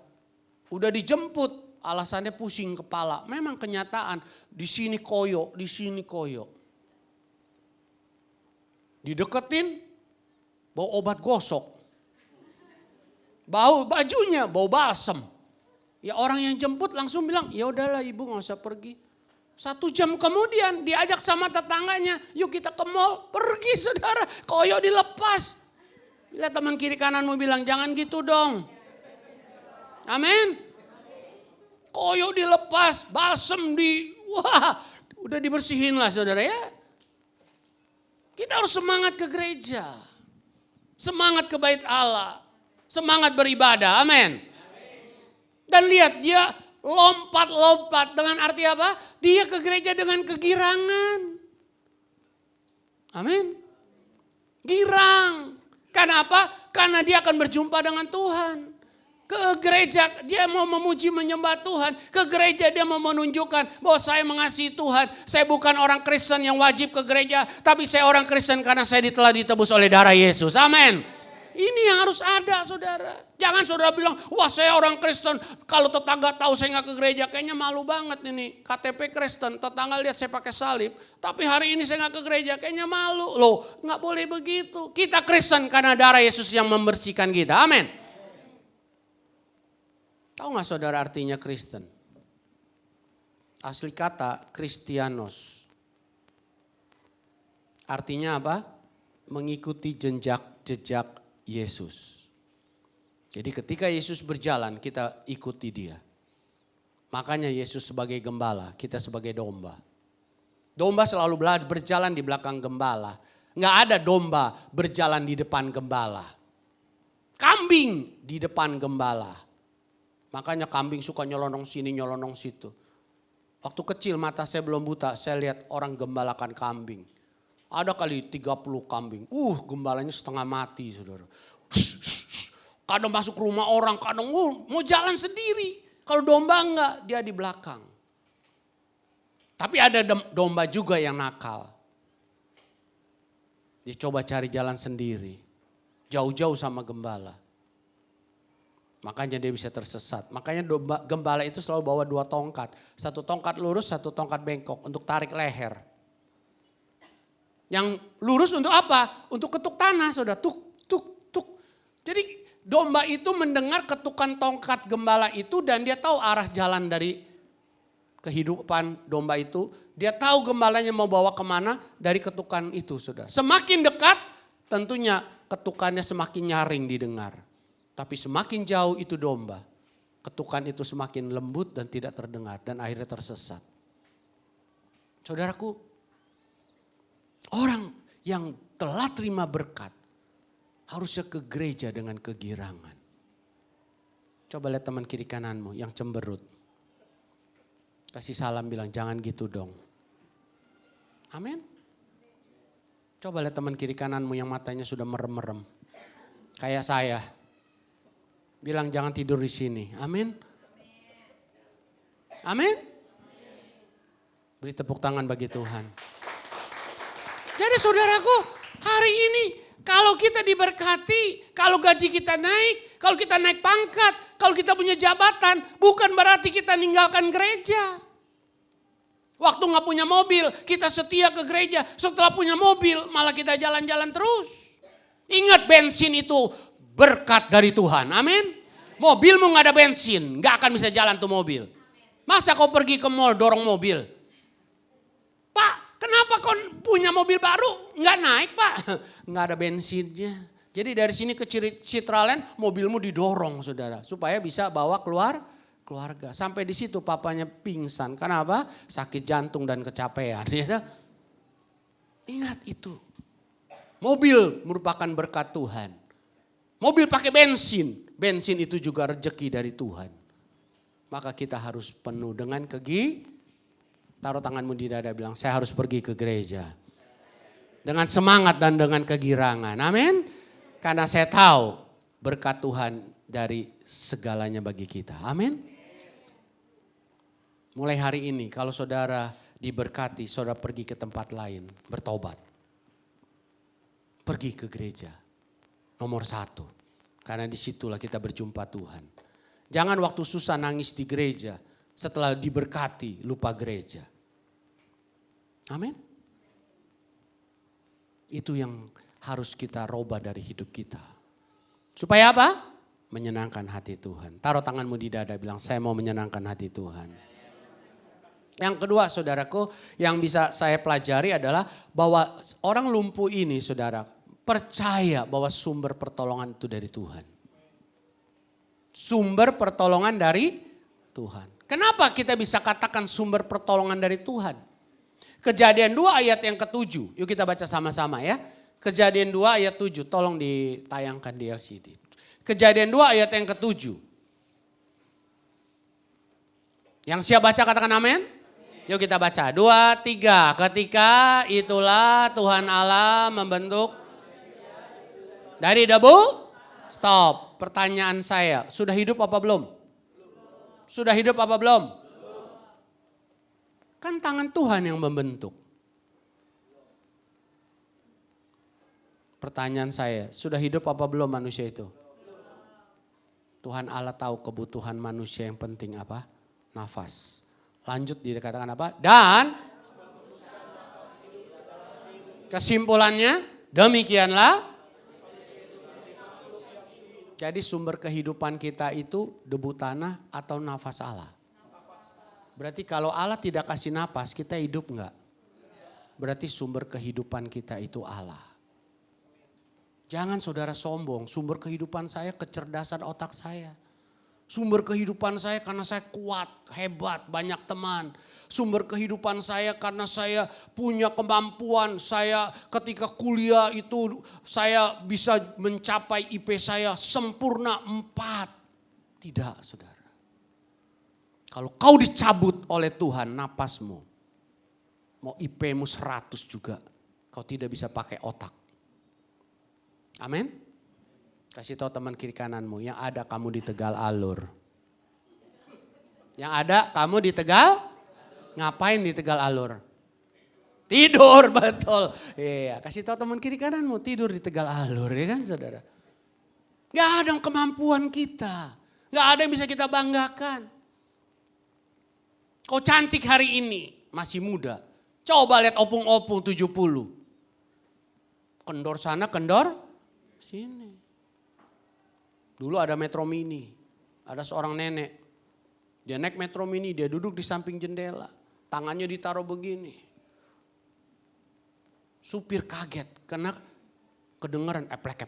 udah dijemput, alasannya pusing kepala. Memang kenyataan, di sini koyo, di sini koyo. Dideketin, bau obat gosok. Bau bajunya, bau balsem. Ya orang yang jemput langsung bilang, ya udahlah ibu gak usah pergi. 1 jam kemudian diajak sama tetangganya, yuk kita ke mall. Pergi saudara, koyo dilepas. Bila teman kiri kananmu bilang, jangan gitu dong. Amin. Koyo dilepas, balsem wah udah dibersihin lah saudara ya. Kita harus semangat ke gereja. Semangat ke bait Allah. Semangat beribadah, amin. Dan lihat dia lompat-lompat dengan arti apa? Dia ke gereja dengan kegirangan. Amin. Girang. Karena apa? Karena dia akan berjumpa dengan Tuhan. Ke gereja dia mau memuji menyembah Tuhan. Ke gereja dia mau menunjukkan bahwa saya mengasihi Tuhan. Saya bukan orang Kristen yang wajib ke gereja. Tapi saya orang Kristen karena saya telah ditebus oleh darah Yesus. Amin. Ini yang harus ada saudara. Jangan saudara bilang, wah saya orang Kristen. Kalau tetangga tahu saya nggak ke gereja, kayaknya malu banget ini. KTP Kristen, tetangga lihat saya pakai salib. Tapi hari ini saya nggak ke gereja, kayaknya malu. Loh nggak boleh begitu. Kita Kristen karena darah Yesus yang membersihkan kita. Amin. Tahu nggak saudara artinya Kristen? Asli kata Kristianos. Artinya apa? Mengikuti jejak Yesus. Jadi ketika Yesus berjalan kita ikuti dia. Makanya Yesus sebagai gembala, kita sebagai domba. Domba selalu berjalan di belakang gembala. Nggak ada domba berjalan di depan gembala. Kambing di depan gembala. Makanya kambing suka nyelonong sini nyelonong situ. Waktu kecil mata saya belum buta, saya lihat orang gembalakan kambing. Ada kali 30 kambing. Gembalanya setengah mati saudara. Kadang masuk rumah orang, kadang mau jalan sendiri. Kalau domba enggak, dia di belakang. Tapi ada domba juga yang nakal. Dia coba cari jalan sendiri. Jauh-jauh sama gembala. Makanya dia bisa tersesat. Makanya gembala itu selalu bawa 2 tongkat. 1 tongkat lurus, 1 tongkat bengkok untuk tarik leher. Yang lurus untuk apa? Untuk ketuk tanah, saudara. Tuk, tuk, tuk. Jadi domba itu mendengar ketukan tongkat gembala itu dan dia tahu arah jalan dari kehidupan domba itu. Dia tahu gembalanya mau bawa kemana dari ketukan itu, saudara. Semakin dekat tentunya ketukannya semakin nyaring didengar. Tapi semakin jauh itu domba, ketukan itu semakin lembut dan tidak terdengar dan akhirnya tersesat. Saudaraku, orang yang telah terima berkat harusnya ke gereja dengan kegirangan. Coba lihat teman kiri kananmu yang cemberut. Kasih salam bilang jangan gitu dong. Amin. Coba lihat teman kiri kananmu yang matanya sudah merem-merem. Kayak saya. Bilang jangan tidur di sini. Amin. Amin. Beri tepuk tangan bagi Tuhan. Jadi saudaraku, hari ini kalau kita diberkati, kalau gaji kita naik, kalau kita naik pangkat, kalau kita punya jabatan, bukan berarti kita ninggalkan gereja. Waktu gak punya mobil, kita setia ke gereja. Setelah punya mobil, malah kita jalan-jalan terus. Ingat bensin itu berkat dari Tuhan, amin. Mobilmu gak ada bensin, gak akan bisa jalan tuh mobil. Masa kau pergi ke mall dorong mobil? Pak, kenapa kau punya mobil baru? Nggak naik pak, nggak ada bensinnya. Jadi dari sini ke Citraland mobilmu didorong saudara. Supaya bisa bawa keluarga. Sampai di situ papanya pingsan. Kenapa? Sakit jantung dan kecapean. Ya. Ingat itu. Mobil merupakan berkat Tuhan. Mobil pakai bensin. Bensin itu juga rezeki dari Tuhan. Maka kita harus penuh dengan taruh tanganmu di dada bilang saya harus pergi ke gereja. Dengan semangat dan dengan kegirangan. Amin. Karena saya tahu berkat Tuhan dari segalanya bagi kita. Amin. Mulai hari ini kalau saudara diberkati, saudara pergi ke tempat lain, bertobat. Pergi ke gereja. Nomor 1. Karena disitulah kita berjumpa Tuhan. Jangan waktu susah nangis di gereja. Setelah diberkati lupa gereja. Amin. Itu yang harus kita robah dari hidup kita. Supaya apa? Menyenangkan hati Tuhan. Taruh tanganmu di dada, bilang saya mau menyenangkan hati Tuhan. Yang kedua saudaraku, yang bisa saya pelajari adalah bahwa orang lumpuh ini saudara, percaya bahwa sumber pertolongan itu dari Tuhan. Sumber pertolongan dari Tuhan. Kenapa kita bisa katakan sumber pertolongan dari Tuhan? Kejadian 2 ayat yang ke-7. Yuk kita baca sama-sama ya. Kejadian 2 ayat 7. Tolong ditayangkan di LCD. Kejadian 2 ayat yang ke-7. Yang siap baca katakan amin. Yuk kita baca. 2, 3. Ketika itulah Tuhan Allah membentuk dari debu. Stop. Pertanyaan saya. Sudah hidup apa belum? Sudah hidup apa belum? Kan tangan Tuhan yang membentuk. Pertanyaan saya, sudah hidup apa belum manusia itu? Tuhan Allah tahu kebutuhan manusia yang penting apa? Nafas. Lanjut dikatakan apa? Dan kesimpulannya demikianlah. Jadi sumber kehidupan kita itu debu tanah atau nafas Allah. Berarti kalau Allah tidak kasih nafas, kita hidup enggak? Berarti sumber kehidupan kita itu Allah. Jangan saudara sombong, sumber kehidupan saya kecerdasan otak saya. Sumber kehidupan saya karena saya kuat, hebat, banyak teman. Sumber kehidupan saya karena saya punya kemampuan. Saya ketika kuliah itu saya bisa mencapai IP saya sempurna 4. Tidak saudara. Kalau kau dicabut oleh Tuhan napasmu. Mau IP-mu 100 juga. Kau tidak bisa pakai otak. Amin. Kasih tahu teman kiri kananmu, yang ada kamu di tegal alur. Yang ada kamu di tegal, ngapain di tegal alur? Tidur, betul. Iya, kasih tahu teman kiri kananmu, tidur di tegal alur, ya kan saudara? Gak ada kemampuan kita, gak ada yang bisa kita banggakan. Kau cantik hari ini, masih muda. Coba lihat opung-opung 70. Kendor sana, kendor sini. Dulu ada Metro Mini, ada seorang nenek. Dia naik Metro Mini, dia duduk di samping jendela. Tangannya ditaruh begini. Supir kaget, karena kedengeran eplek.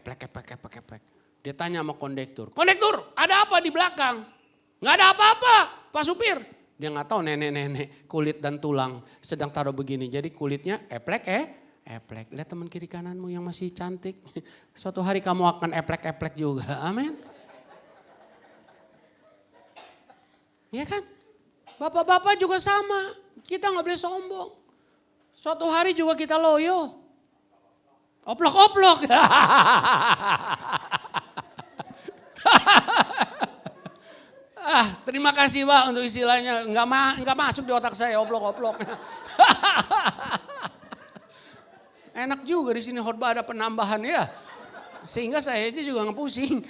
Dia tanya sama kondektur, "Kondektur, ada apa di belakang?" "Nggak ada apa-apa, Pak Supir." Dia nggak tahu nenek-nenek kulit dan tulang sedang taruh begini. Jadi kulitnya eplek. Lihat teman kiri kananmu yang masih cantik. Suatu hari kamu akan eplek juga. Amin. Ya kan? Bapak-bapak juga sama. Kita nggak boleh sombong. Suatu hari juga kita loyo. Oplok-oplok. Terima kasih Pak untuk istilahnya. Nggak masuk di otak saya oplok-oplok. Enak juga di sini khotbah ada penambahan ya. Sehingga saya aja juga ngepusing.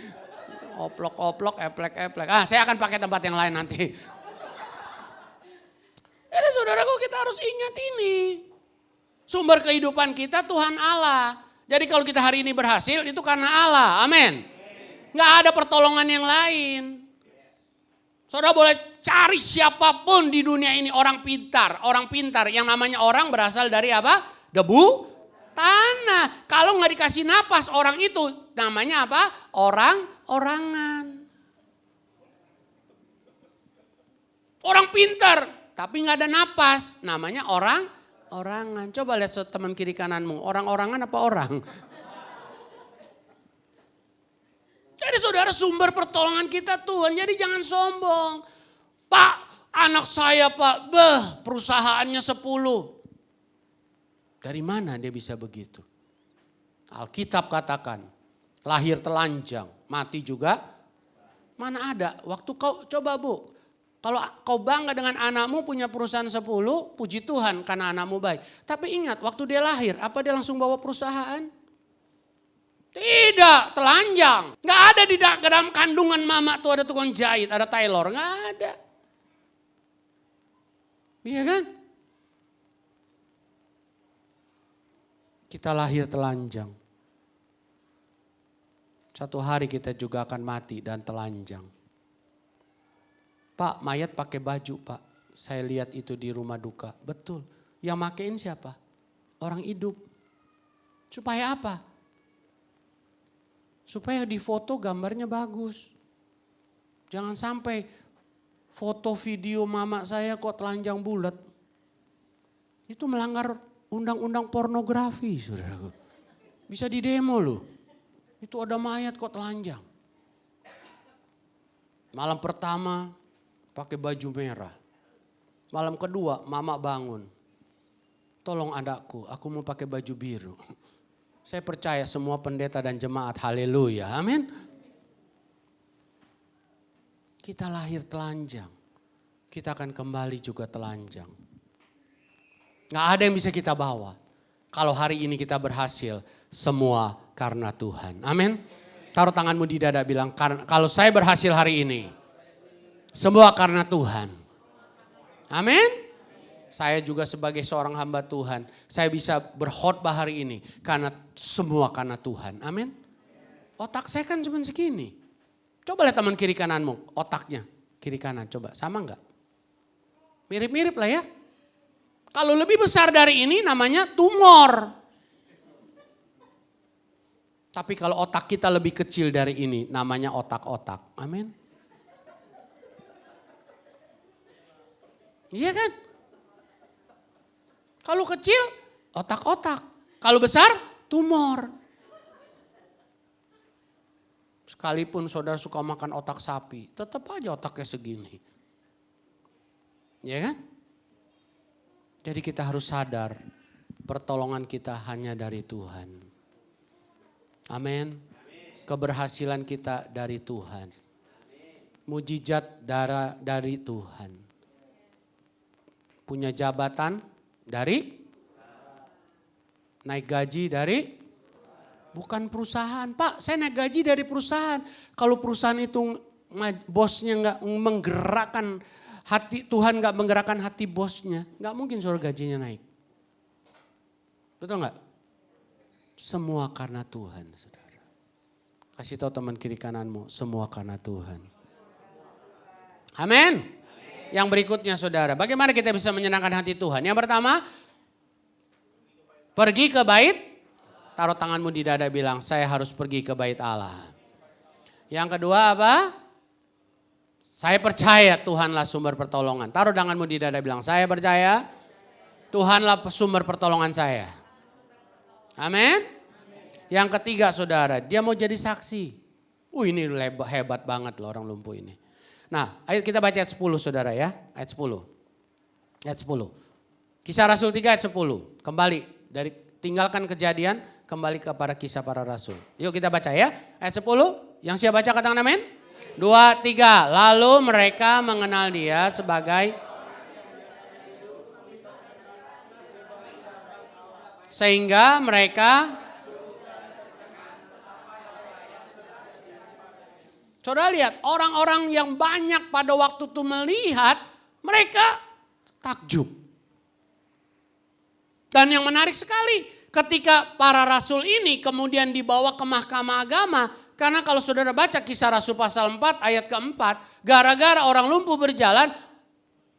Oplok-oplok, eplek. Saya akan pakai tempat yang lain nanti. Jadi saudaraku kita harus ingat ini. Sumber kehidupan kita Tuhan Allah. Jadi kalau kita hari ini berhasil itu karena Allah. Amin. Nggak ada pertolongan yang lain. Saudara boleh cari siapapun di dunia ini orang pintar. Orang pintar yang namanya orang berasal dari apa? Debu. Tanah. Kalau nggak dikasih napas orang itu namanya apa? Orangan. Orang pintar tapi nggak ada napas namanya orangan. Coba lihat teman kiri kananmu, orang-orangan apa orang? Jadi saudara sumber pertolongan kita Tuhan. Jadi jangan sombong. Pak, anak saya Pak, perusahaannya 10. Dari mana dia bisa begitu? Alkitab katakan, lahir telanjang, mati juga. Mana ada? Waktu kau, coba Bu, kalau kau bangga dengan anakmu punya perusahaan 10, puji Tuhan karena anakmu baik. Tapi ingat, waktu dia lahir, apa dia langsung bawa perusahaan? Tidak, telanjang. Nggak ada di dalam kandungan mama tuh ada tukang jahit, ada tailor, nggak ada. Iya kan? Kita lahir telanjang. Satu hari kita juga akan mati dan telanjang. Pak, mayat pakai baju, Pak. Saya lihat itu di rumah duka. Betul. Yang makein siapa? Orang hidup. Supaya apa? Supaya di foto gambarnya bagus. Jangan sampai foto video mama saya kok telanjang bulat. Itu melanggar undang-undang pornografi, saudaraku. Bisa didemo loh. Itu ada mayat kok telanjang. Malam pertama pakai baju merah. Malam kedua mama bangun. Tolong anakku, aku mau pakai baju biru. Saya percaya semua pendeta dan jemaat, haleluya, amin. Kita lahir telanjang, kita akan kembali juga telanjang. Gak ada yang bisa kita bawa. Kalau hari ini kita berhasil, semua karena Tuhan, amin. Taruh tanganmu di dada bilang, kalau saya berhasil hari ini, semua karena Tuhan. Amin. Saya juga sebagai seorang hamba Tuhan, saya bisa berkhotbah hari ini karena semua karena Tuhan. Amin. Otak saya kan cuma segini. Coba lihat teman kiri kananmu, otaknya kiri kanan, coba sama enggak? Mirip-mirip lah ya. Kalau lebih besar dari ini namanya tumor. Tapi kalau otak kita lebih kecil dari ini namanya otak-otak. Amin. Iya kan? Kalau kecil, otak-otak. Kalau besar, tumor. Sekalipun saudara suka makan otak sapi, tetap aja otaknya segini. Ya kan? Jadi kita harus sadar, pertolongan kita hanya dari Tuhan. Amin. Keberhasilan kita dari Tuhan. Mujizat dari Tuhan. Punya jabatan dari, naik gaji dari, bukan perusahaan. Pak, saya naik gaji dari perusahaan. Kalau perusahaan itu bosnya nggak menggerakkan hati, Tuhan nggak menggerakkan hati bosnya, nggak mungkin saudara gajinya naik. Betul nggak? Semua karena Tuhan, saudara. Kasih tahu teman kiri kananmu, semua karena Tuhan. Amin. Yang berikutnya saudara, bagaimana kita bisa menyenangkan hati Tuhan? Yang pertama, pergi ke bait, taruh tanganmu di dada bilang, saya harus pergi ke bait Allah. Yang kedua apa? Saya percaya Tuhanlah sumber pertolongan. Taruh tanganmu di dada bilang, saya percaya Tuhanlah sumber pertolongan saya. Amin. Yang ketiga saudara, dia mau jadi saksi. Ini hebat banget loh orang lumpuh ini. Nah, ayo kita baca ayat 10 saudara ya. Ayat 10. Ayat 10. Kisah Rasul 3 ayat 10. Kembali dari tinggalkan kejadian, kembali kepada kisah para rasul. Yuk kita baca ya. Ayat 10. Yang siap baca katakan amin. 2, 3. Lalu mereka mengenal dia sebagai, sehingga mereka, saudara lihat orang-orang yang banyak pada waktu itu melihat, mereka takjub. Dan yang menarik sekali ketika para rasul ini kemudian dibawa ke mahkamah agama. Karena kalau saudara baca kisah Rasul pasal 4 ayat keempat, gara-gara orang lumpuh berjalan,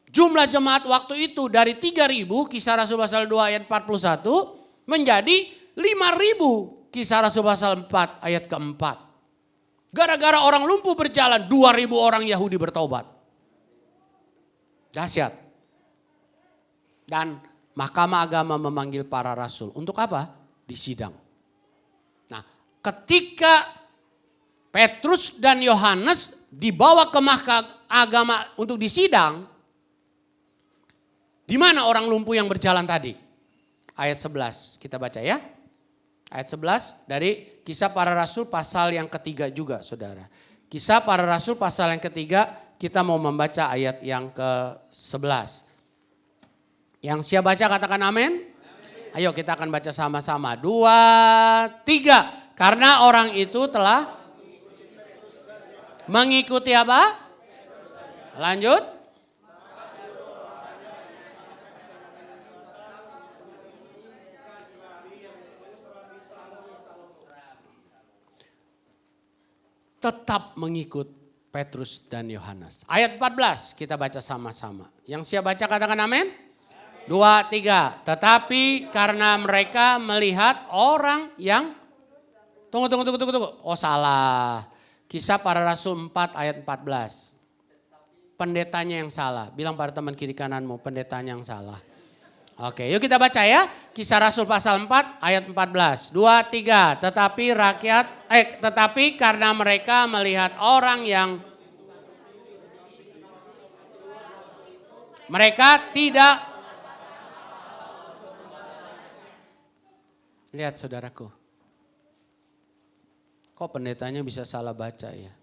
jumlah jemaat waktu itu dari 3.000 kisah Rasul pasal 2 ayat 41 menjadi 5.000 kisah Rasul pasal 4 ayat keempat. Gara-gara orang lumpuh berjalan, 2.000 orang Yahudi bertobat. Dahsyat. Dan mahkamah agama memanggil para rasul. Untuk apa? Disidang. Nah, ketika Petrus dan Yohanes dibawa ke mahkamah agama untuk disidang, di mana orang lumpuh yang berjalan tadi? Ayat 11, kita baca ya. Ayat 11 dari Kisah Para Rasul pasal yang ketiga juga saudara. Kisah Para Rasul pasal yang ketiga, kita mau membaca ayat yang ke-11. Yang siap baca katakan amin. Ayo kita akan baca sama-sama. 2, 3. Karena orang itu telah mengikuti apa? Lanjut. tetap mengikut Petrus dan Yohanes. Ayat 14 kita baca sama-sama. Yang siap baca katakan amin. 2, 3. Tetapi karena mereka melihat orang yang... Tunggu. Oh salah. Kisah Para Rasul 4 ayat 14. Pendetanya yang salah. Bilang pada teman kiri kananmu, pendetanya yang salah. Oke, yuk kita baca ya. Kisah Rasul pasal 4 ayat 14. 2, 3. Tetapi karena mereka melihat orang yang mereka tidak. Lihat saudaraku. Kok pendetanya bisa salah baca ya?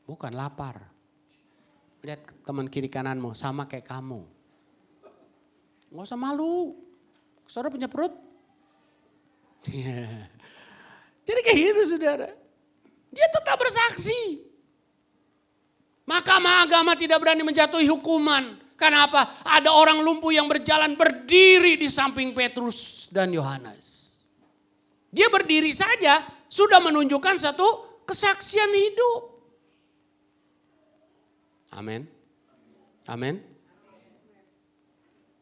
Bukan lapar. Lihat teman kiri kananmu sama kayak kamu. Nggak usah malu. Saudara punya perut. Jadi kayak gitu saudara. Dia tetap bersaksi. Mahkamah agama tidak berani menjatuhi hukuman. Kenapa? Ada orang lumpuh yang berjalan berdiri di samping Petrus dan Yohanes. Dia berdiri saja sudah menunjukkan satu kesaksian hidup. Amin. Amin.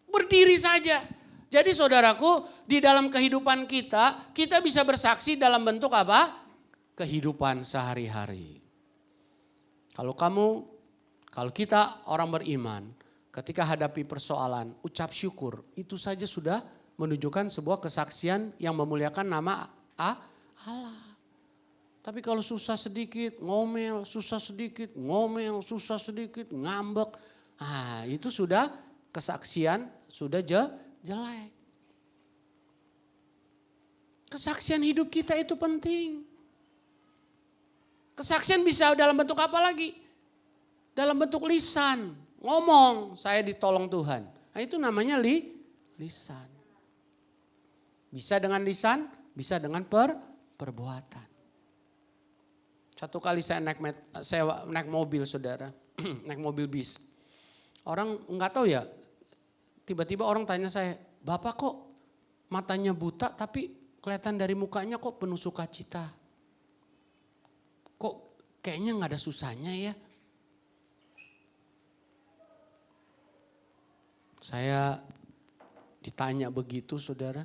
Berdiri saja. Jadi saudaraku, di dalam kehidupan kita bisa bersaksi dalam bentuk apa? Kehidupan sehari-hari. Kalau kita orang beriman, ketika hadapi persoalan, ucap syukur, itu saja sudah menunjukkan sebuah kesaksian yang memuliakan nama Allah. Tapi kalau susah sedikit, ngomel, susah sedikit, ngomel, susah sedikit, ngambek. Itu sudah kesaksian, sudah jelek. Kesaksian hidup kita itu penting. Kesaksian bisa dalam bentuk apa lagi? Dalam bentuk lisan. Ngomong, saya ditolong Tuhan. Itu namanya lisan. Bisa dengan lisan, bisa dengan perbuatan. Satu kali saya naik mobil saudara, naik mobil bis. Orang nggak tahu ya, tiba-tiba orang tanya saya, Bapak kok matanya buta tapi kelihatan dari mukanya kok penuh sukacita. Kok kayaknya nggak ada susahnya ya. Saya ditanya begitu saudara.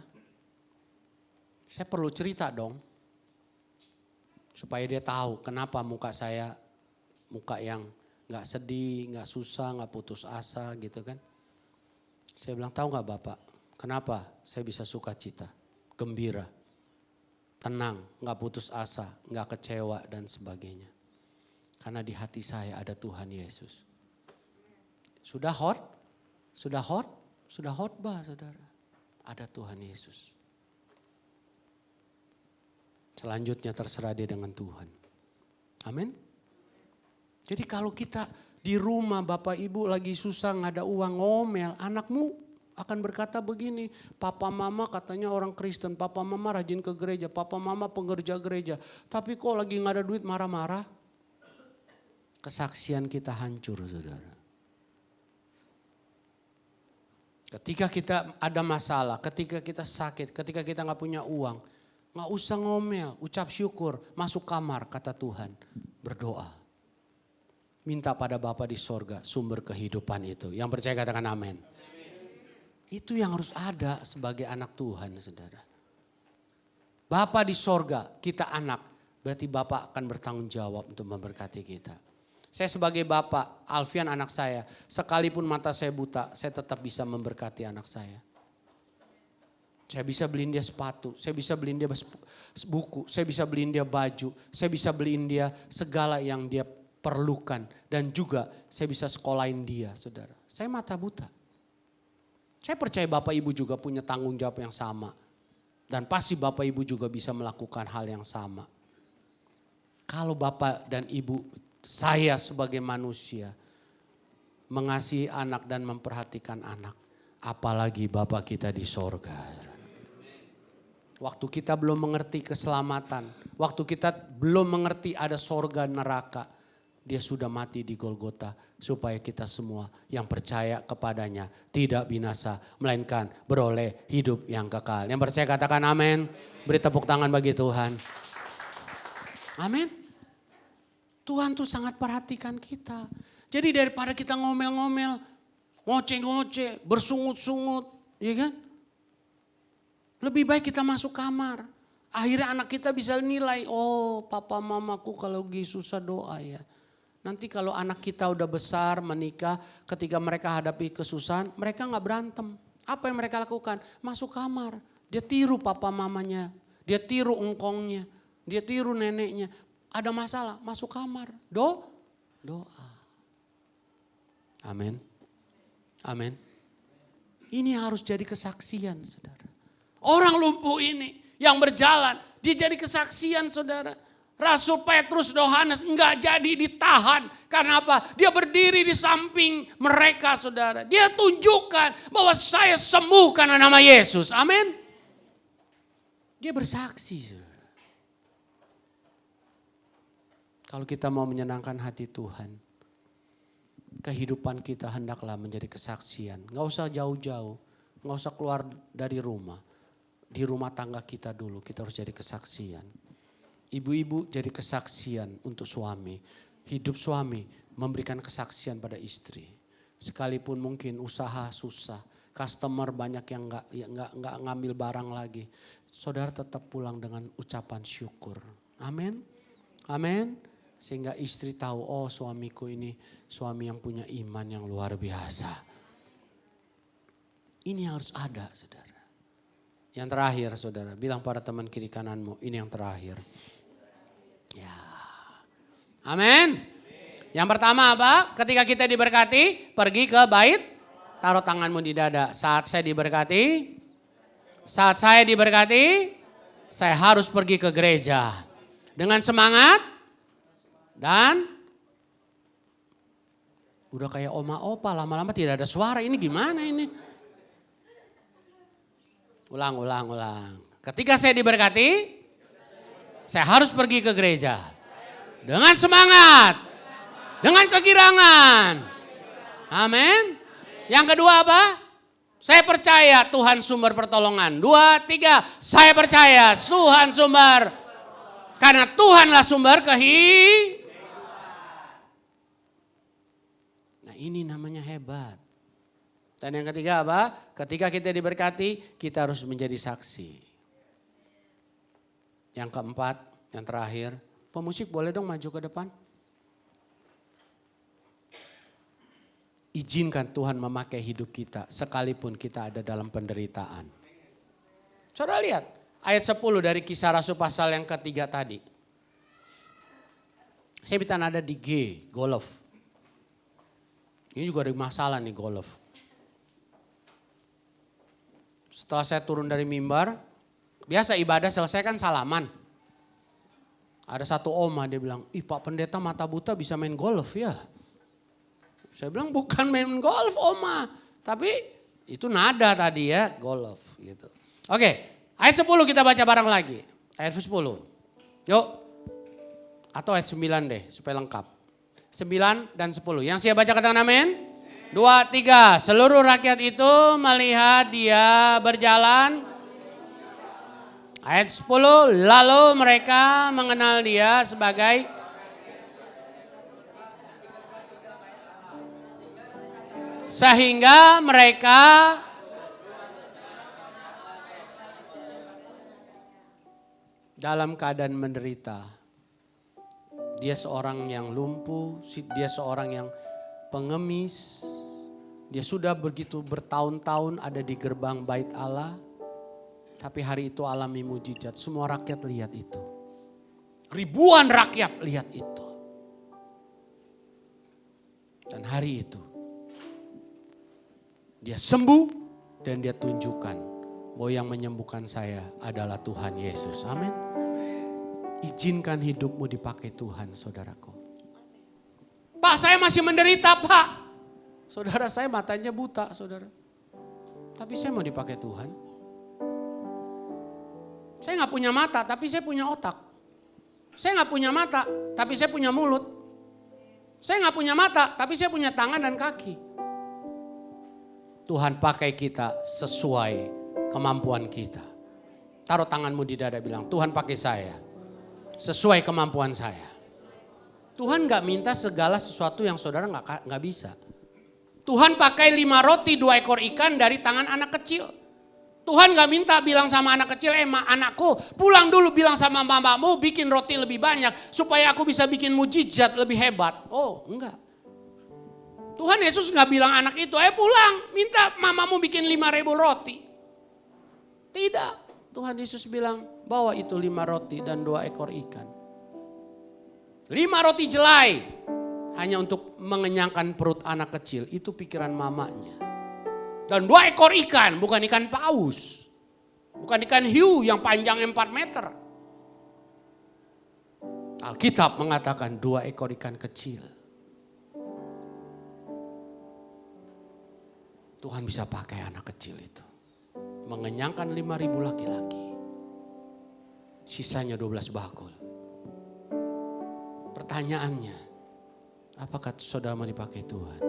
Saya perlu cerita dong. Supaya dia tahu kenapa muka saya muka yang gak sedih, gak susah, gak putus asa gitu kan. Saya bilang tahu gak Bapak kenapa saya bisa sukacita, gembira, tenang, gak putus asa, gak kecewa dan sebagainya. Karena di hati saya ada Tuhan Yesus. Sudah khotbah saudara. Ada Tuhan Yesus. Selanjutnya terserah dia dengan Tuhan. Amin. Jadi kalau kita di rumah Bapak Ibu lagi susah nggak ada uang ngomel. Anakmu akan berkata begini. Papa mama katanya orang Kristen. Papa mama rajin ke gereja. Papa mama pengerja gereja. Tapi kok lagi nggak ada duit marah-marah. Kesaksian kita hancur saudara. Ketika kita ada masalah. Ketika kita sakit. Ketika kita nggak punya uang. Nggak usah ngomel, ucap syukur, masuk kamar kata Tuhan, berdoa. Minta pada Bapa di sorga sumber kehidupan itu. Yang percaya katakan amin. Itu yang harus ada sebagai anak Tuhan saudara. Bapa di sorga, kita anak, berarti Bapa akan bertanggung jawab untuk memberkati kita. Saya sebagai Bapak, Alfian anak saya, sekalipun mata saya buta, saya tetap bisa memberkati anak saya. Saya bisa beliin dia sepatu, saya bisa beliin dia buku, saya bisa beliin dia baju, saya bisa beliin dia segala yang dia perlukan. Dan juga saya bisa sekolahin dia saudara. Saya mata buta. Saya percaya Bapak Ibu juga punya tanggung jawab yang sama. Dan pasti Bapak Ibu juga bisa melakukan hal yang sama. Kalau Bapak dan Ibu, saya sebagai manusia mengasihi anak dan memperhatikan anak. Apalagi Bapak kita di sorga. Waktu kita belum mengerti keselamatan. Waktu kita belum mengerti ada sorga neraka. Dia sudah mati di Golgota. Supaya kita semua yang percaya kepadanya tidak binasa. Melainkan beroleh hidup yang kekal. Yang percaya katakan amin. Beri tepuk tangan bagi Tuhan. Amin. Tuhan tuh sangat perhatikan kita. Jadi daripada kita ngomel-ngomel, ngoceh-ngoceh, bersungut-sungut, ya kan? Lebih baik kita masuk kamar. Akhirnya anak kita bisa nilai, oh papa mamaku kalau lagi susah doa ya. Nanti kalau anak kita udah besar, menikah, ketika mereka hadapi kesusahan, mereka gak berantem. Apa yang mereka lakukan? Masuk kamar. Dia tiru papa mamanya, dia tiru engkongnya, dia tiru neneknya. Ada masalah, masuk kamar. Doa. Amin. Amin. Ini harus jadi kesaksian, saudara. Orang lumpuh ini yang berjalan, dia jadi kesaksian, saudara. Rasul Petrus, Yohanes enggak jadi ditahan. Karena apa? Dia berdiri di samping mereka, saudara. Dia tunjukkan bahwa saya sembuh karena nama Yesus. Amin. Dia bersaksi, saudara. Kalau kita mau menyenangkan hati Tuhan, kehidupan kita hendaklah menjadi kesaksian. Gak usah jauh-jauh, gak usah keluar dari rumah. Di rumah tangga kita dulu, kita harus jadi kesaksian. Ibu-ibu jadi kesaksian untuk suami. Hidup suami memberikan kesaksian pada istri. Sekalipun mungkin usaha susah, customer banyak yang nggak ngambil barang lagi. Saudara tetap pulang dengan ucapan syukur. Amin. Amin. Sehingga istri tahu, oh suamiku ini suami yang punya iman yang luar biasa. Ini harus ada, saudara. Yang terakhir, saudara, bilang pada teman kiri kananmu, ini yang terakhir. Ya. Amin. Yang pertama apa? Ketika kita diberkati, pergi ke bait, taruh tanganmu di dada. Saat saya diberkati, saya harus pergi ke gereja. Dengan semangat. Dan udah kayak oma opa, lama-lama tidak ada suara, ini gimana ini? Ulang. Ketika saya diberkati, saya harus pergi ke gereja. Dengan semangat, dengan kegirangan. Amin. Yang kedua apa? Saya percaya Tuhan sumber pertolongan. 2, 3, saya percaya Tuhan sumber. Karena Tuhanlah sumber kehidupan. Ini namanya hebat. Dan yang ketiga apa? Ketika kita diberkati, kita harus menjadi saksi. Yang keempat, yang terakhir, pemusik boleh dong maju ke depan. Izinkan Tuhan memakai hidup kita sekalipun kita ada dalam penderitaan. Saudara lihat ayat 10 dari Kisah Rasul pasal yang ketiga tadi. Saya minta nada di G, Golf. Ini juga ada masalah nih golf. Setelah saya turun dari mimbar, biasa ibadah selesai kan salaman. Ada satu oma dia bilang, ih Pak Pendeta mata buta bisa main golf ya. Saya bilang bukan main golf oma, tapi itu nada tadi ya golf gitu. Oke, ayat 10 kita baca bareng lagi. Ayat 10. Yuk. Atau ayat 9 deh supaya lengkap. 9 dan 10. Yang siap baca katakan amin. 2, 3. Seluruh rakyat itu melihat dia berjalan. Ayat 10. Lalu mereka mengenal dia sebagai. Sehingga mereka. Dalam keadaan menderita. Dia seorang yang lumpuh, dia seorang yang pengemis. Dia sudah begitu bertahun-tahun ada di gerbang bait Allah. Tapi hari itu alami mujizat, semua rakyat lihat itu. Ribuan rakyat lihat itu. Dan hari itu dia sembuh dan dia tunjukkan bahwa yang menyembuhkan saya adalah Tuhan Yesus. Amin. Izinkan hidupmu dipakai Tuhan, saudaraku. Pak, saya masih menderita, Pak. Saudara saya matanya buta, saudara. Tapi saya mau dipakai Tuhan. Saya gak punya mata, tapi saya punya otak. Saya gak punya mata, tapi saya punya mulut. Saya gak punya mata, tapi saya punya tangan dan kaki. Tuhan pakai kita sesuai kemampuan kita. Taruh tanganmu di dada bilang, Tuhan pakai saya. Sesuai kemampuan saya. Tuhan gak minta segala sesuatu yang saudara gak bisa. Tuhan pakai 5 roti 2 ekor ikan dari tangan anak kecil. Tuhan gak minta bilang sama anak kecil, anakku pulang dulu bilang sama mamamu bikin roti lebih banyak. Supaya aku bisa bikin mujizat lebih hebat. Oh enggak. Tuhan Yesus gak bilang anak itu, pulang minta mamamu bikin 5.000 roti. Tidak. Tuhan Yesus bilang, bawa itu 5 roti dan 2 ekor ikan. 5 roti jelai. Hanya untuk mengenyangkan perut anak kecil. Itu pikiran mamanya. Dan 2 ekor ikan, bukan ikan paus. Bukan ikan hiu yang panjangnya 4 meter. Alkitab mengatakan 2 ekor ikan kecil. Tuhan bisa pakai anak kecil itu. Mengenyangkan 5.000 laki-laki. Sisanya 12 bakul. Pertanyaannya, apakah saudara mau dipakai Tuhan?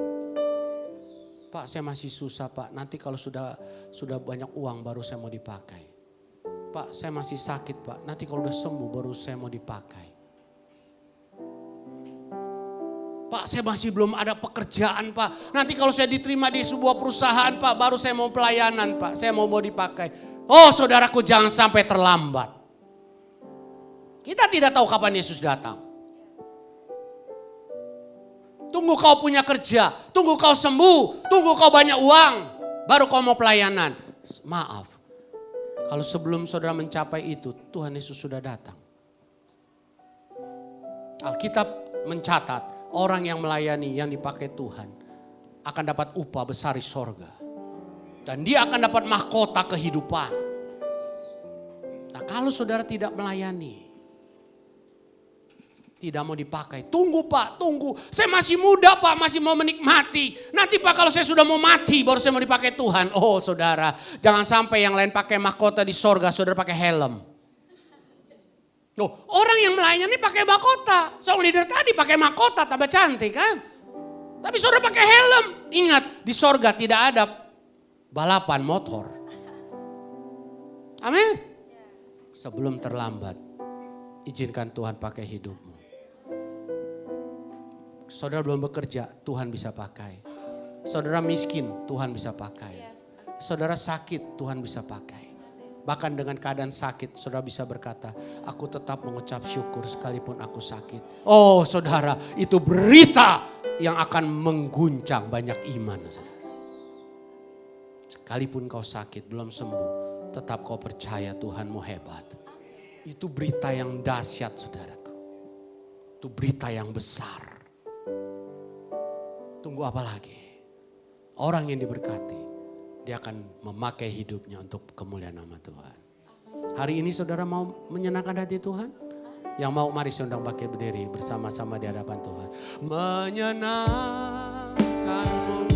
Pak, saya masih susah Pak, nanti kalau sudah banyak uang baru saya mau dipakai. Pak, saya masih sakit Pak, nanti kalau udah sembuh baru saya mau dipakai. Pak, saya masih belum ada pekerjaan Pak, nanti kalau saya diterima di sebuah perusahaan Pak, baru saya mau pelayanan Pak, saya mau dipakai. Oh saudaraku, jangan sampai terlambat. Kita tidak tahu kapan Yesus datang. Tunggu kau punya kerja, tunggu kau sembuh, tunggu kau banyak uang, baru kau mau pelayanan. Maaf, kalau sebelum saudara mencapai itu, Tuhan Yesus sudah datang. Alkitab mencatat, orang yang melayani, yang dipakai Tuhan, akan dapat upah besar di sorga. Dan dia akan dapat mahkota kehidupan. Nah kalau saudara tidak melayani, tidak mau dipakai. Tunggu Pak, tunggu. Saya masih muda Pak, masih mau menikmati. Nanti Pak kalau saya sudah mau mati baru saya mau dipakai Tuhan. Oh saudara, jangan sampai yang lain pakai mahkota di sorga, saudara pakai helm. Loh, orang yang melayani pakai mahkota. Song leader tadi pakai mahkota, tambah cantik kan. Tapi saudara pakai helm. Ingat, di sorga tidak ada balapan motor. Amin. Sebelum terlambat, izinkan Tuhan pakai hidupmu. Saudara belum bekerja, Tuhan bisa pakai. Saudara miskin, Tuhan bisa pakai. Saudara sakit, Tuhan bisa pakai. Bahkan dengan keadaan sakit, saudara bisa berkata, aku tetap mengucap syukur sekalipun aku sakit. Oh saudara, itu berita yang akan mengguncang banyak iman. Saudara. Sekalipun kau sakit, belum sembuh, tetap kau percaya Tuhanmu hebat. Itu berita yang dahsyat saudaraku. Itu berita yang besar. Tunggu apa lagi? Orang yang diberkati, dia akan memakai hidupnya untuk kemuliaan nama Tuhan. Hari ini saudara mau menyenangkan hati Tuhan? Yang mau mari saya undang bangkit berdiri bersama-sama di hadapan Tuhan. Menyenangkanmu.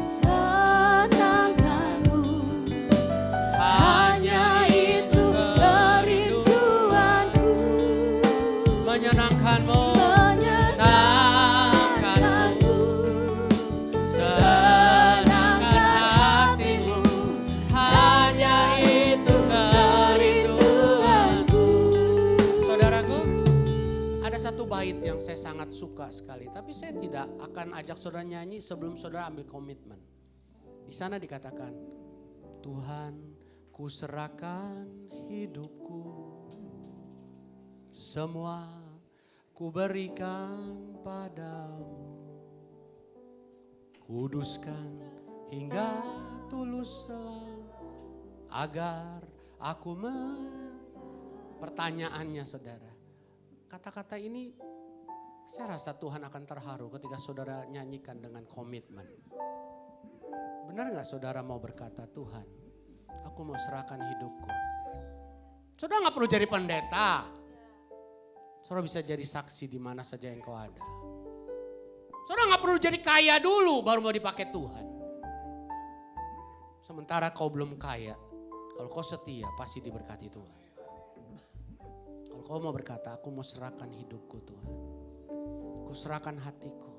Senangkanmu, hanya itu kerinduanku. Menyenangkanmu. Bait yang saya sangat suka sekali, tapi saya tidak akan ajak saudara nyanyi sebelum saudara ambil komitmen. Di sana dikatakan, Tuhan, ku serahkan hidupku, semua ku berikan padamu, kuduskan hingga tulus selalu, agar aku Pertanyaannya saudara, kata-kata ini saya rasa Tuhan akan terharu ketika saudara nyanyikan dengan komitmen. Benar gak saudara mau berkata, Tuhan, aku mau serahkan hidupku. Saudara gak perlu jadi pendeta. Saudara bisa jadi saksi di mana saja yang kau ada. Saudara gak perlu jadi kaya dulu baru mau dipakai Tuhan. Sementara kau belum kaya, kalau kau setia pasti diberkati Tuhan. Kalau kau mau berkata, aku mau serahkan hidupku Tuhan. Ku serahkan hatiku.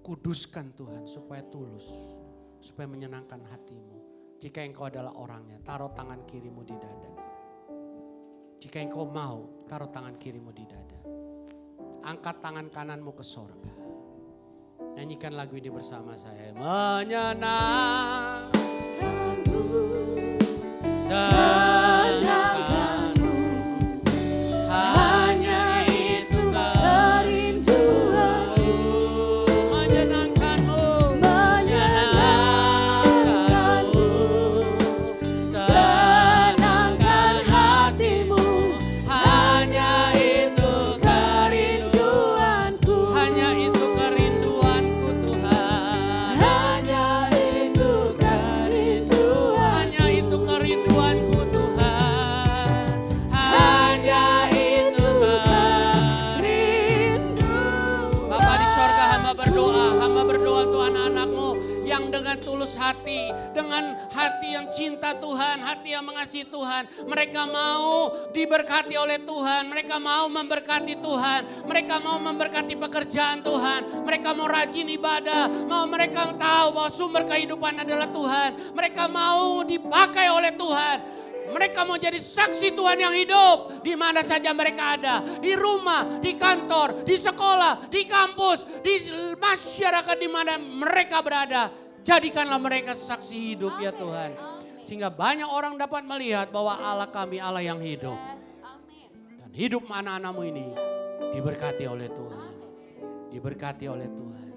Kuduskan Tuhan supaya tulus. Supaya menyenangkan hatimu. Jika engkau adalah orangnya, taruh tangan kirimu di dada. Jika engkau mau, taruh tangan kirimu di dada. angkat tangan kananmu ke sorga. Nyanyikan lagu ini bersama saya. Menyenangkanmu, senangkanmu, hanya itu kerinduanku. Menyenangkanmu, menyenangkanmu, senangkan hatimu, hanya itu kerinduanku. Hanya itu kerinduanku Tuhan. Hanya itu kerinduan. Hanya itu kerinduanku Tuhan. Hanya itu kerindu. Bapa di sorga, hamba berdoa untuk anak-anakmu yang dengan tulus hati, dengan hati yang cinta Tuhan, hati yang mengasihi Tuhan. Mereka mau diberkati oleh Tuhan, mereka mau memberkati Tuhan, mereka mau memberkati pekerjaan Tuhan, mereka mau rajin ibadah, mereka tahu bahwa sumber kehidupan adalah Tuhan, mereka mau dipakai oleh Tuhan. Mereka mau jadi saksi Tuhan yang hidup di mana saja mereka ada. Di rumah, di kantor, di sekolah, di kampus, di masyarakat di mana mereka berada. Jadikanlah mereka saksi hidup ya Tuhan. Sehingga banyak orang dapat melihat bahwa Allah kami Allah yang hidup. Dan hidup anak-anakmu ini diberkati oleh Tuhan. Diberkati oleh Tuhan.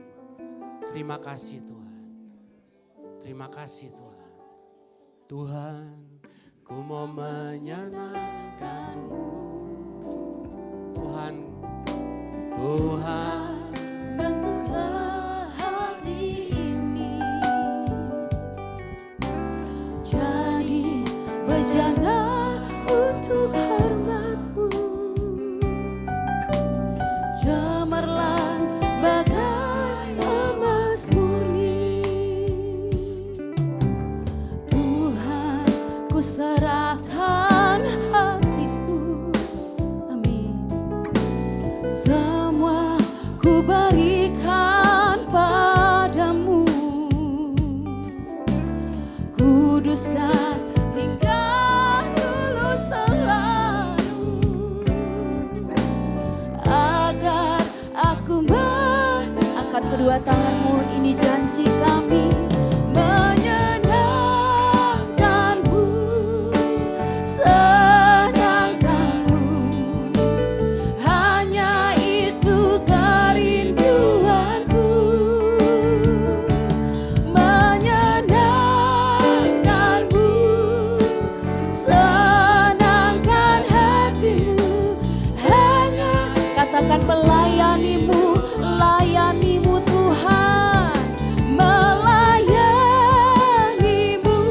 Terima kasih Tuhan. Terima kasih Tuhan. Tuhan, ku mau menyenangkanmu. Tuhan, Tuhan, bentuklah hati ini jadi bejana untuk hormat-Mu. Cemerlang bagai emas murni. Tuhan, ku serahkan hatiku. Amin. Semua ku berikan padamu. Kuduskan hingga tulus selalu, agar aku mengangkat kedua tanganmu. Ini janji kami. Menyenangkanmu, senangkanmu, hanya itu kerinduanku. Menyenangkanmu, senangkan hatimu, hanya katakan melayanimu, layanimu Tuhan, melayanimu,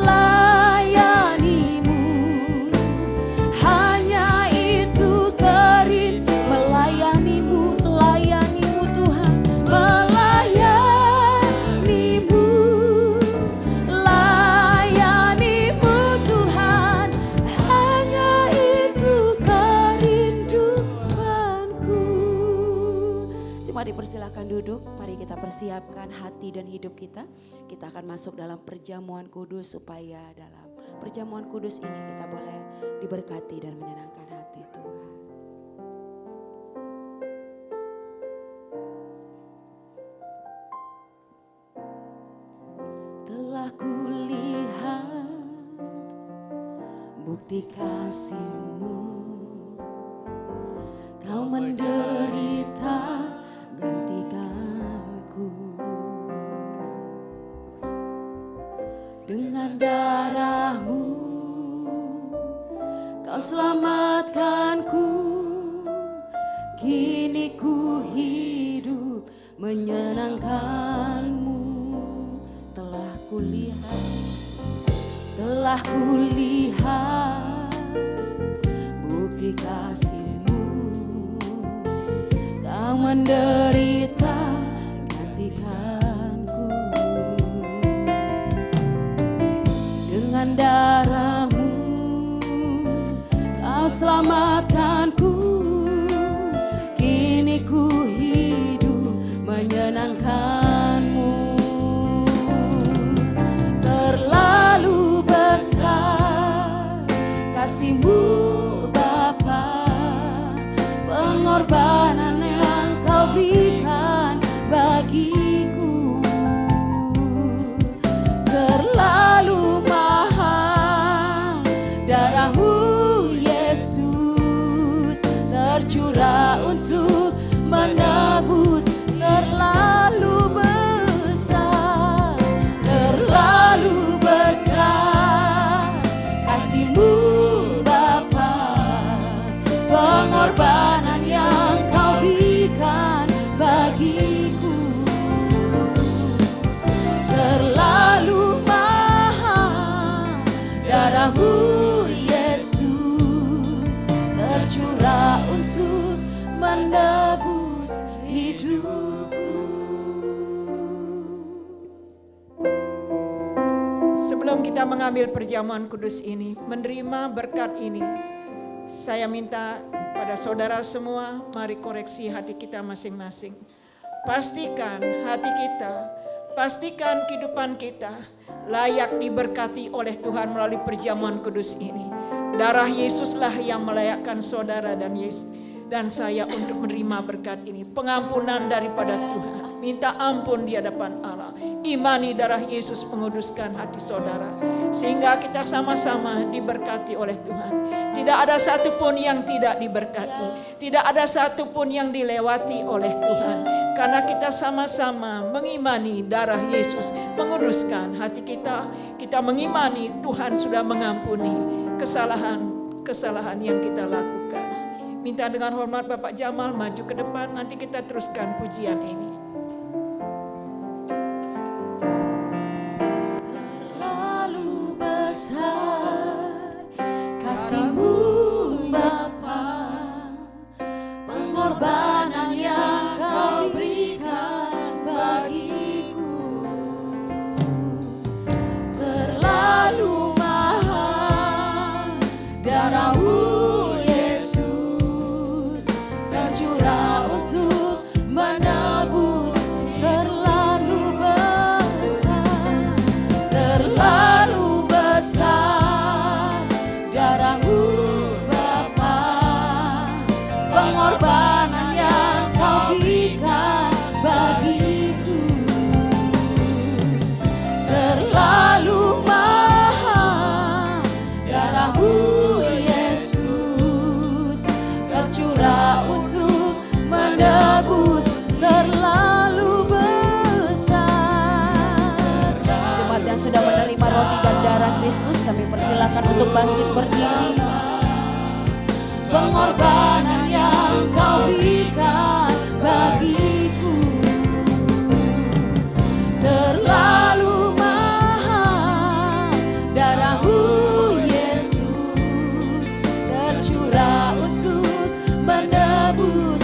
layanimu, hanya itu melayanimu, layanimu Tuhan, melayanimu, layanimu Tuhan, hanya itu kerinduanku. Cuma dipersilakan duduk, mari kita persiapkan hati dan hidup kita. Kita akan masuk dalam perjamuan kudus supaya dalam perjamuan kudus ini kita boleh diberkati dan menyenangkan hati Tuhan. Telah kulihat bukti kasih-Mu, Kau menderita gantikanku. Dengan darah-Mu Kau selamatkanku. Kini ku hidup menyenangkan-Mu. Telah kulihat bukti kasih-Mu, Kau menderita gantikanku. Dengan darah-Mu Kau selamatkanku. Kini ku hidup menyenangkan-Mu. Terlalu besar kasih-Mu Bapa, darahmu Yesus tercurah untuk menebus hidupku. Sebelum kita mengambil perjamuan kudus ini, menerima berkat ini, saya minta pada saudara semua, mari koreksi hati kita masing-masing. Pastikan hati kita, pastikan kehidupan kita layak diberkati oleh Tuhan melalui perjamuan kudus ini. Darah Yesuslah yang melayakkan saudara dan saya untuk menerima berkat ini. Pengampunan daripada Tuhan. Minta ampun di hadapan Allah. Imani darah Yesus menguduskan hati saudara. Sehingga kita sama-sama diberkati oleh Tuhan. Tidak ada satupun yang tidak diberkati. Tidak ada satupun yang dilewati oleh Tuhan. Karena kita sama-sama mengimani darah Yesus menguduskan hati kita. Kita mengimani Tuhan sudah mengampuni kesalahan yang kita lakukan. Minta dengan hormat Bapak Jamal maju ke depan, nanti kita teruskan pujian ini. Terlalu besar kasih-Mu Bapa, pengorbanan yang Kau berikan bagiku. Terlalu mahal darah-Mu sudah menerima roti dan darah Kristus, kami persilakan untuk bangkit berdiri. Pengorbanan yang Kau berikan bagiku terlalu mahal, darah-Mu Yesus tercurah untuk menebus.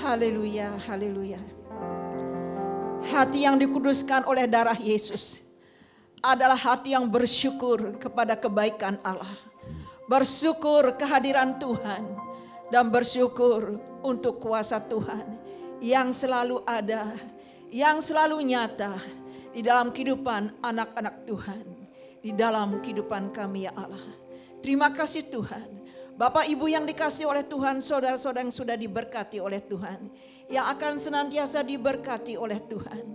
Haleluya, haleluya. Hati yang dikuduskan oleh darah Yesus adalah hati yang bersyukur kepada kebaikan Allah. Bersyukur kehadiran Tuhan dan bersyukur untuk kuasa Tuhan yang selalu ada, yang selalu nyata di dalam kehidupan anak-anak Tuhan, di dalam kehidupan kami ya Allah. Terima kasih Tuhan. Bapak Ibu yang dikasih oleh Tuhan, saudara-saudara yang sudah diberkati oleh Tuhan, yang akan senantiasa diberkati oleh Tuhan.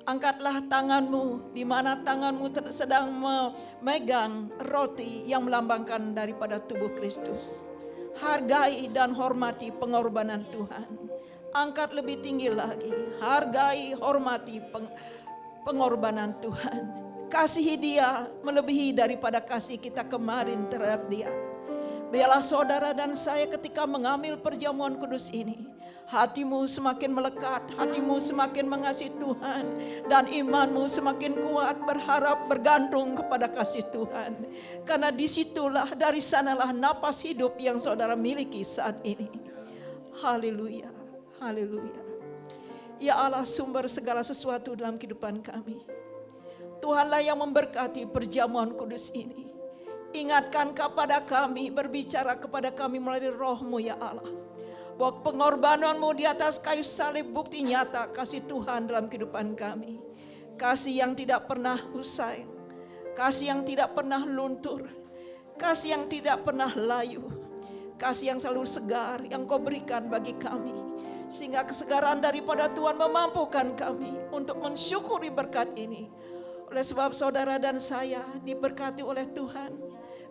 Angkatlah tanganmu di mana tanganmu sedang memegang roti yang melambangkan daripada tubuh Kristus. Hargai dan hormati pengorbanan Tuhan. Angkat lebih tinggi lagi, hargai, hormati pengorbanan Tuhan. Kasihi Dia melebihi daripada kasih kita kemarin terhadap Dia. Biarlah saudara dan saya ketika mengambil perjamuan kudus ini, hatimu semakin melekat, hatimu semakin mengasihi Tuhan, dan imanmu semakin kuat berharap bergantung kepada kasih Tuhan. Karena disitulah, dari sanalah napas hidup yang saudara miliki saat ini. Haleluya, haleluya. Ya Allah, sumber segala sesuatu dalam kehidupan kami. Tuhanlah yang memberkati perjamuan kudus ini. Ingatkan kepada kami, berbicara kepada kami melalui Roh-Mu ya Allah. Bahwa pengorbanan-Mu di atas kayu salib bukti nyata kasih Tuhan dalam kehidupan kami. Kasih yang tidak pernah usai. Kasih yang tidak pernah luntur. Kasih yang tidak pernah layu. Kasih yang selalu segar yang Kau berikan bagi kami. Sehingga kesegaran daripada Tuhan memampukan kami untuk mensyukuri berkat ini. Oleh sebab saudara dan saya diberkati oleh Tuhan.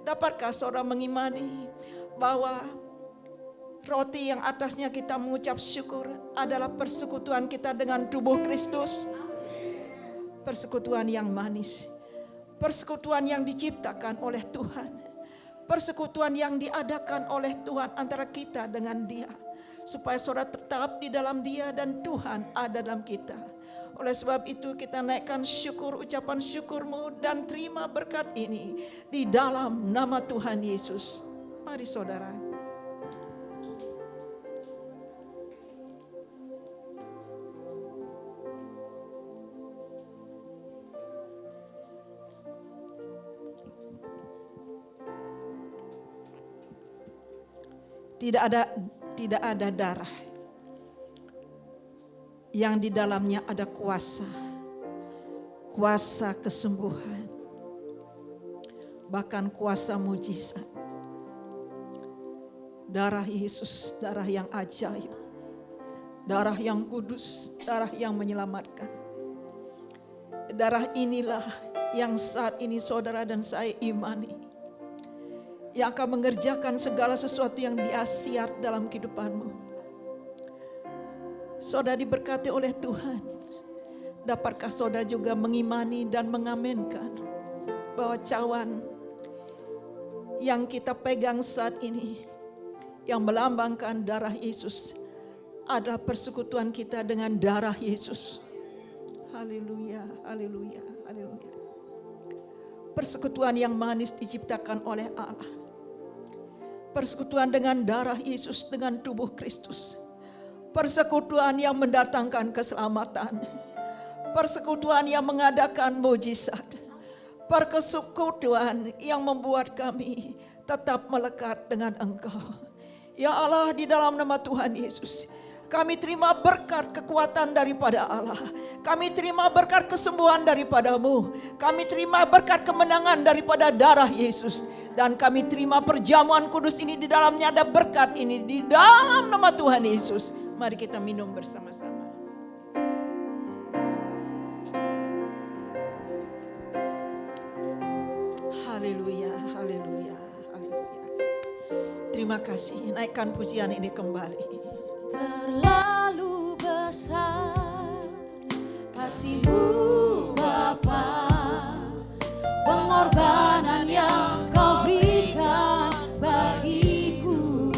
Dapatkah saudara mengimani bahwa roti yang atasnya kita mengucap syukur adalah persekutuan kita dengan tubuh Kristus? Persekutuan yang manis, persekutuan yang diciptakan oleh Tuhan, persekutuan yang diadakan oleh Tuhan antara kita dengan Dia, supaya saudara tetap di dalam Dia dan Tuhan ada dalam kita. Oleh sebab itu kita naikkan syukur, ucapan syukurmu dan terima berkat ini di dalam nama Tuhan Yesus. Mari saudara. Tidak ada darah yang di dalamnya ada kuasa kesembuhan, bahkan kuasa mujizat. Darah Yesus, darah yang ajaib, darah yang kudus, darah yang menyelamatkan. Darah inilah yang saat ini saudara dan saya imani, yang akan mengerjakan segala sesuatu yang dahsyat dalam kehidupanmu. Saudara diberkati oleh Tuhan. Dapatkah saudara juga mengimani dan mengamenkan bahwa cawan yang kita pegang saat ini, yang melambangkan darah Yesus, adalah persekutuan kita dengan darah Yesus. Haleluya, haleluya, haleluya. Persekutuan yang manis diciptakan oleh Allah. Persekutuan dengan darah Yesus, dengan tubuh Kristus. Persekutuan yang mendatangkan keselamatan. Persekutuan yang mengadakan mujizat. Persekutuan yang membuat kami tetap melekat dengan Engkau. Ya Allah, di dalam nama Tuhan Yesus, kami terima berkat kekuatan daripada Allah. Kami terima berkat kesembuhan daripada-Mu. Kami terima berkat kemenangan daripada darah Yesus. Dan kami terima perjamuan kudus ini, di dalamnya ada berkat ini. Di dalam nama Tuhan Yesus. Mari kita minum bersama-sama. Haleluya, haleluya, haleluya. Terima kasih. Naikkan pujian ini kembali. Terlalu besar kasih-Mu Bapa, pengorbanan yang Kau berikan bagiku.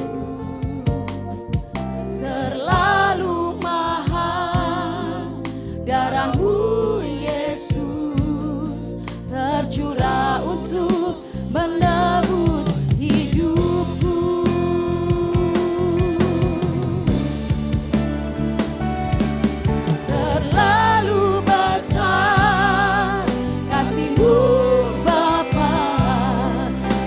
Terlalu mahal darah-Mu Yesus, tercurah untuk menebus hidupku. Terlalu besar kasih-Mu Bapa,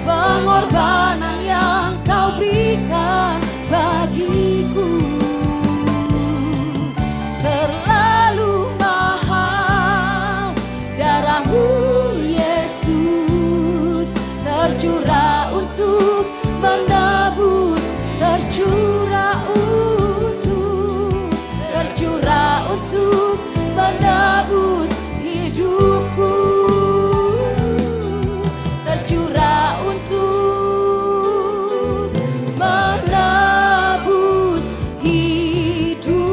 pengorbanan yang Kau berikan bagiku. Terlalu mahal darah-Mu Yesus, tercurah untuk menebus, tercurah untuk menebus hidupku, tercurah untuk menebus hidupku.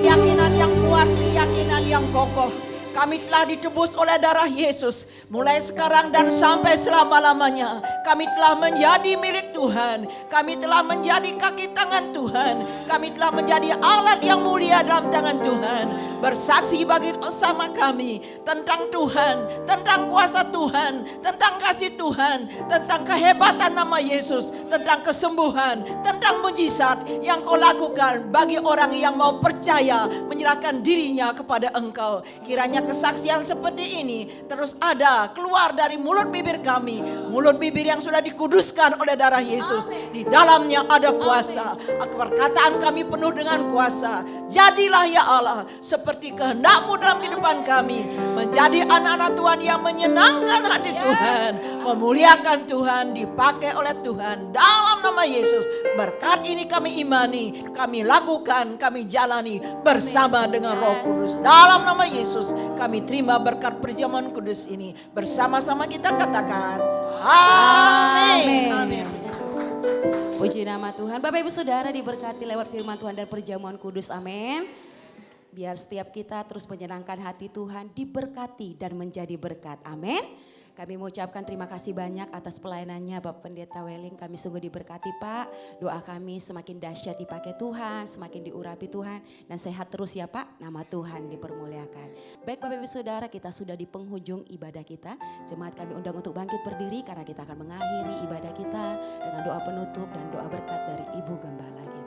Keyakinan yang kuat, keyakinan yang kokoh. Kami telah ditebus oleh darah Yesus. Mulai sekarang dan sampai selama-lamanya. Kami telah menjadi milik Tuhan. Kami telah menjadi kaki tangan Tuhan. Kami telah menjadi alat yang mulia dalam tangan Tuhan. Bersaksi bagi sama kami tentang Tuhan, tentang kuasa Tuhan, tentang kasih Tuhan, tentang kehebatan nama Yesus, tentang kesembuhan, tentang mujizat yang Kau lakukan bagi orang yang mau percaya, menyerahkan dirinya kepada Engkau. Kiranya kiranya kesaksian seperti ini terus ada keluar dari mulut bibir kami, mulut bibir yang sudah dikuduskan oleh darah Yesus. Di dalamnya ada kuasa. Perkataan kami penuh dengan kuasa. Jadilah ya Allah seperti kehendak-Mu dalam kehidupan kami, menjadi anak-anak Tuhan yang menyenangkan hati Tuhan, memuliakan Tuhan, dipakai oleh Tuhan dalam nama Yesus. Berkat ini kami imani, kami lakukan, kami jalani bersama dengan Roh Kudus. Dalam nama Yesus kami terima berkat perjamuan kudus ini. Bersama-sama kita katakan amin. Amin. Puji nama Tuhan. Bapak Ibu Saudara diberkati lewat firman Tuhan dan perjamuan kudus. Amin. Biar setiap kita terus menyenangkan hati Tuhan, diberkati dan menjadi berkat. Amin. Kami mengucapkan terima kasih banyak atas pelayanannya Bapak Pendeta Welling. Kami sungguh diberkati Pak. Doa kami semakin dahsyat dipakai Tuhan, semakin diurapi Tuhan. Dan sehat terus ya Pak, nama Tuhan dipermuliakan. Baik Bapak Ibu Saudara, kita sudah di penghujung ibadah kita. Jemaat kami undang untuk bangkit berdiri karena kita akan mengakhiri ibadah kita dengan doa penutup dan doa berkat dari Ibu Gembala kita.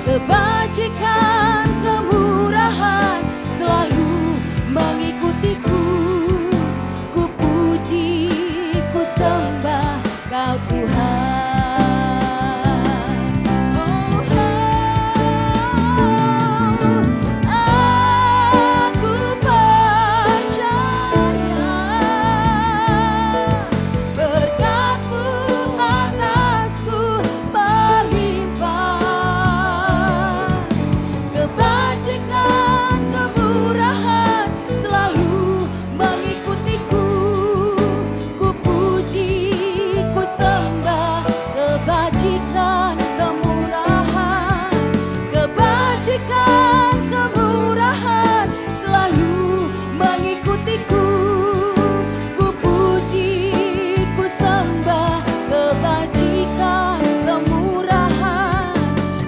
Kebajikan, kemurahan selalu mengikutiku. Ku puji, ku sembah Kau Tuhan. Oh, aku percaya berkat-Mu atasku berlimpah. Kebajikan, kemurahan selalu mengikutiku. Ku puji, ku sembah. Kebajikan, kemurahan, kebajikan, kemurahan selalu mengikutiku. Ku puji, ku sembah. Kebajikan, kemurahan,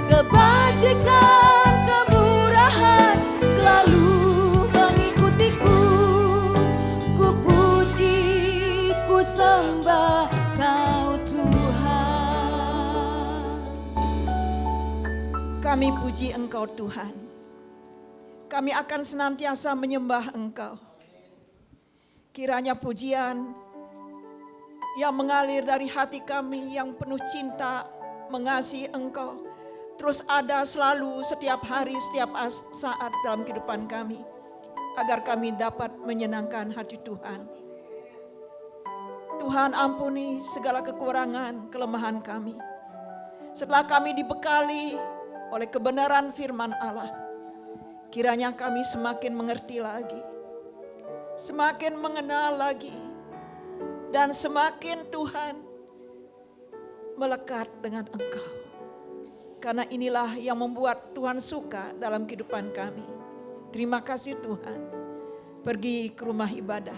kebajikan, kemurahan selalu mengikutiku. Ku puji, ku sembah Kau Tuhan. Kami puji Engkau Tuhan. Kami akan senantiasa menyembah Engkau. Kiranya pujian yang mengalir dari hati kami yang penuh cinta mengasihi Engkau terus ada selalu setiap hari, setiap saat dalam kehidupan kami, agar kami dapat menyenangkan hati Tuhan. Tuhan ampuni segala kekurangan, kelemahan kami. Setelah kami dibekali oleh kebenaran firman Allah, kiranya kami semakin mengerti lagi, semakin mengenal lagi, dan semakin Tuhan melekat dengan Engkau. Karena inilah yang membuat Tuhan suka dalam kehidupan kami. Terima kasih Tuhan. Pergi ke rumah ibadah,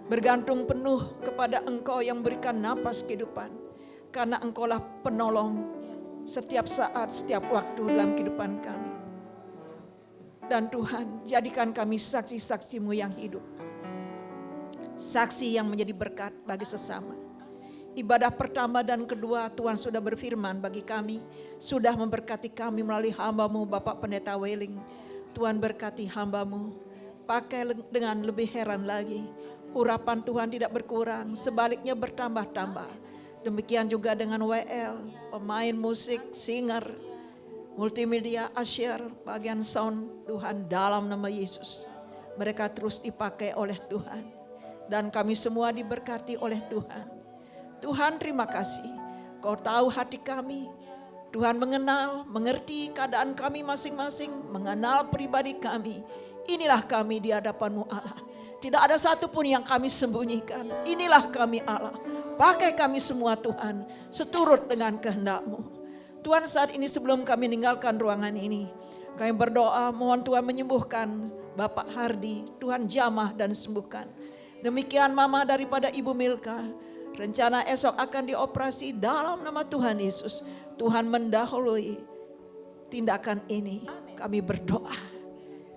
bergantung penuh kepada Engkau yang berikan napas kehidupan. Karena Engkaulah penolong setiap saat, setiap waktu dalam kehidupan kami. Dan Tuhan, jadikan kami saksi-saksi-Mu yang hidup. Saksi yang menjadi berkat bagi sesama. Ibadah pertama dan kedua Tuhan sudah berfirman bagi kami. Sudah memberkati kami melalui hamba-Mu Bapak Pendeta Welling. Tuhan berkati hamba-Mu. Pakai dengan lebih heran lagi. Urapan Tuhan tidak berkurang, sebaliknya bertambah-tambah. Demikian juga dengan WL, pemain musik, singer, multimedia, usher, bagian sound. Tuhan dalam nama Yesus. Mereka terus dipakai oleh Tuhan. Dan kami semua diberkati oleh Tuhan. Tuhan terima kasih. Kau tahu hati kami. Tuhan mengenal, mengerti keadaan kami masing-masing. Mengenal pribadi kami. Inilah kami di hadapan-Mu Allah. Tidak ada satupun yang kami sembunyikan. Inilah kami Allah. Pakai kami semua Tuhan, seturut dengan kehendak-Mu. Tuhan saat ini sebelum kami meninggalkan ruangan ini, kami berdoa mohon Tuhan menyembuhkan Bapak Hardi. Tuhan jamah dan sembuhkan. Demikian mama daripada Ibu Milka. Rencana esok akan dioperasi dalam nama Tuhan Yesus. Tuhan mendahului tindakan ini. Kami berdoa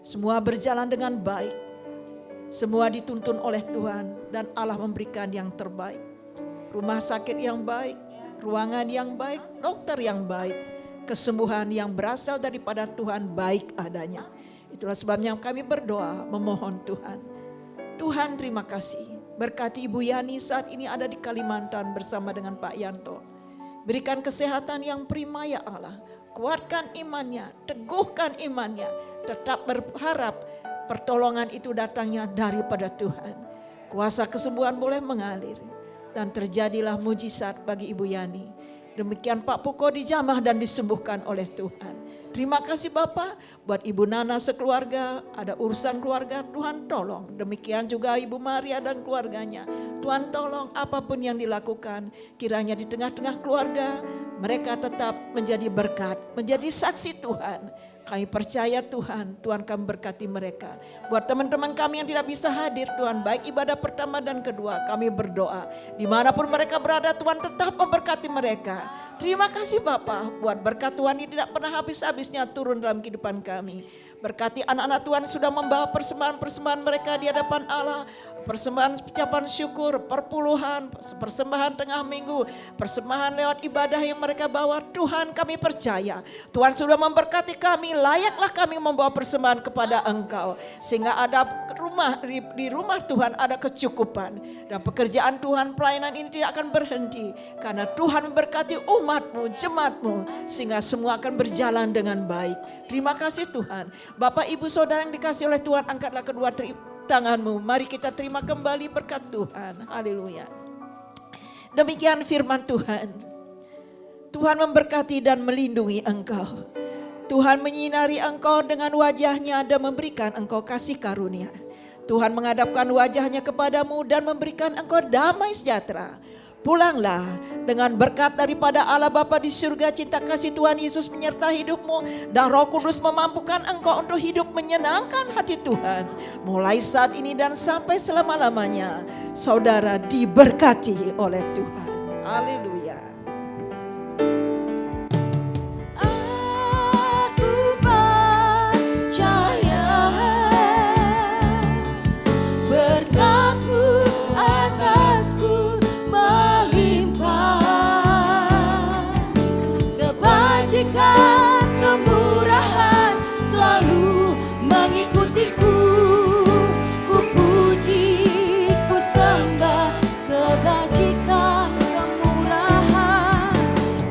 semua berjalan dengan baik. Semua dituntun oleh Tuhan dan Allah memberikan yang terbaik. Rumah sakit yang baik, ruangan yang baik, dokter yang baik, kesembuhan yang berasal daripada Tuhan baik adanya. Itulah sebabnya kami berdoa memohon Tuhan. Tuhan terima kasih. Berkati Ibu Yani saat ini ada di Kalimantan bersama dengan Pak Yanto. Berikan kesehatan yang prima ya Allah. Kuatkan imannya, teguhkan imannya. Tetap berharap pertolongan itu datangnya daripada Tuhan. Kuasa kesembuhan boleh mengalir. Dan terjadilah mujizat bagi Ibu Yani. Demikian Pak Puko dijamah dan disembuhkan oleh Tuhan. Terima kasih Bapak buat Ibu Nana sekeluarga, ada urusan keluarga, Tuhan tolong. Demikian juga Ibu Maria dan keluarganya. Tuhan tolong apapun yang dilakukan, kiranya di tengah-tengah keluarga mereka tetap menjadi berkat, menjadi saksi Tuhan. Kami percaya Tuhan akan berkati mereka. Buat teman-teman kami yang tidak bisa hadir Tuhan, baik ibadah pertama dan kedua, kami berdoa. Dimanapun mereka berada Tuhan tetap memberkati mereka. Terima kasih Bapak buat berkat Tuhan ini tidak pernah habis-habisnya turun dalam kehidupan kami. Berkati anak-anak Tuhan sudah membawa persembahan-persembahan mereka di hadapan Allah. Persembahan ucapan syukur, perpuluhan, persembahan tengah minggu, persembahan lewat ibadah yang mereka bawa. Tuhan kami percaya Tuhan sudah memberkati kami, layaklah kami membawa persembahan kepada Engkau. Sehingga ada di rumah Tuhan ada kecukupan. Dan pekerjaan Tuhan, pelayanan ini tidak akan berhenti. Karena Tuhan memberkati umat-Mu, jemaat-Mu. Sehingga semua akan berjalan dengan baik. Terima kasih Tuhan. Bapak Ibu Saudara yang dikasih oleh Tuhan, angkatlah kedua tanganmu. Mari kita terima kembali berkat Tuhan. Haleluya. Demikian firman Tuhan. Tuhan memberkati dan melindungi engkau. Tuhan menyinari engkau dengan wajahnya dan memberikan engkau kasih karunia. Tuhan menghadapkan wajahnya kepadamu dan memberikan engkau damai sejahtera. Pulanglah dengan berkat daripada Allah Bapa di surga, cinta kasih Tuhan Yesus menyertai hidupmu, dan Roh Kudus memampukan engkau untuk hidup menyenangkan hati Tuhan. Mulai saat ini dan sampai selama-lamanya, saudara diberkati oleh Tuhan. Haleluya. Kemurahan selalu mengikutiku. Ku puji, ku sembah kebajikan kemurahan.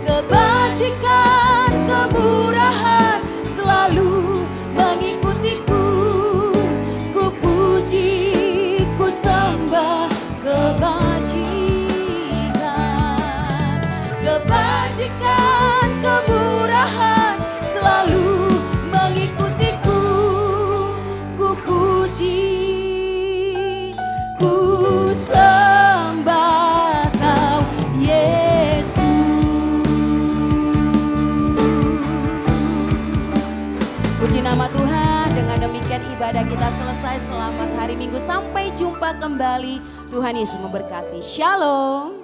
Kebajikan kemurahan selalu mengikutiku. Ku puji, ku sembah kebajikan. Kebajikan kemurahan selalu mengikutiku. Ku puji, ku sembah Kau Yesus. Puji nama Tuhan. Dengan demikian ibadah kita selesai. Selamat hari Minggu, sampai jumpa kembali. Tuhan Yesus memberkati. Shalom.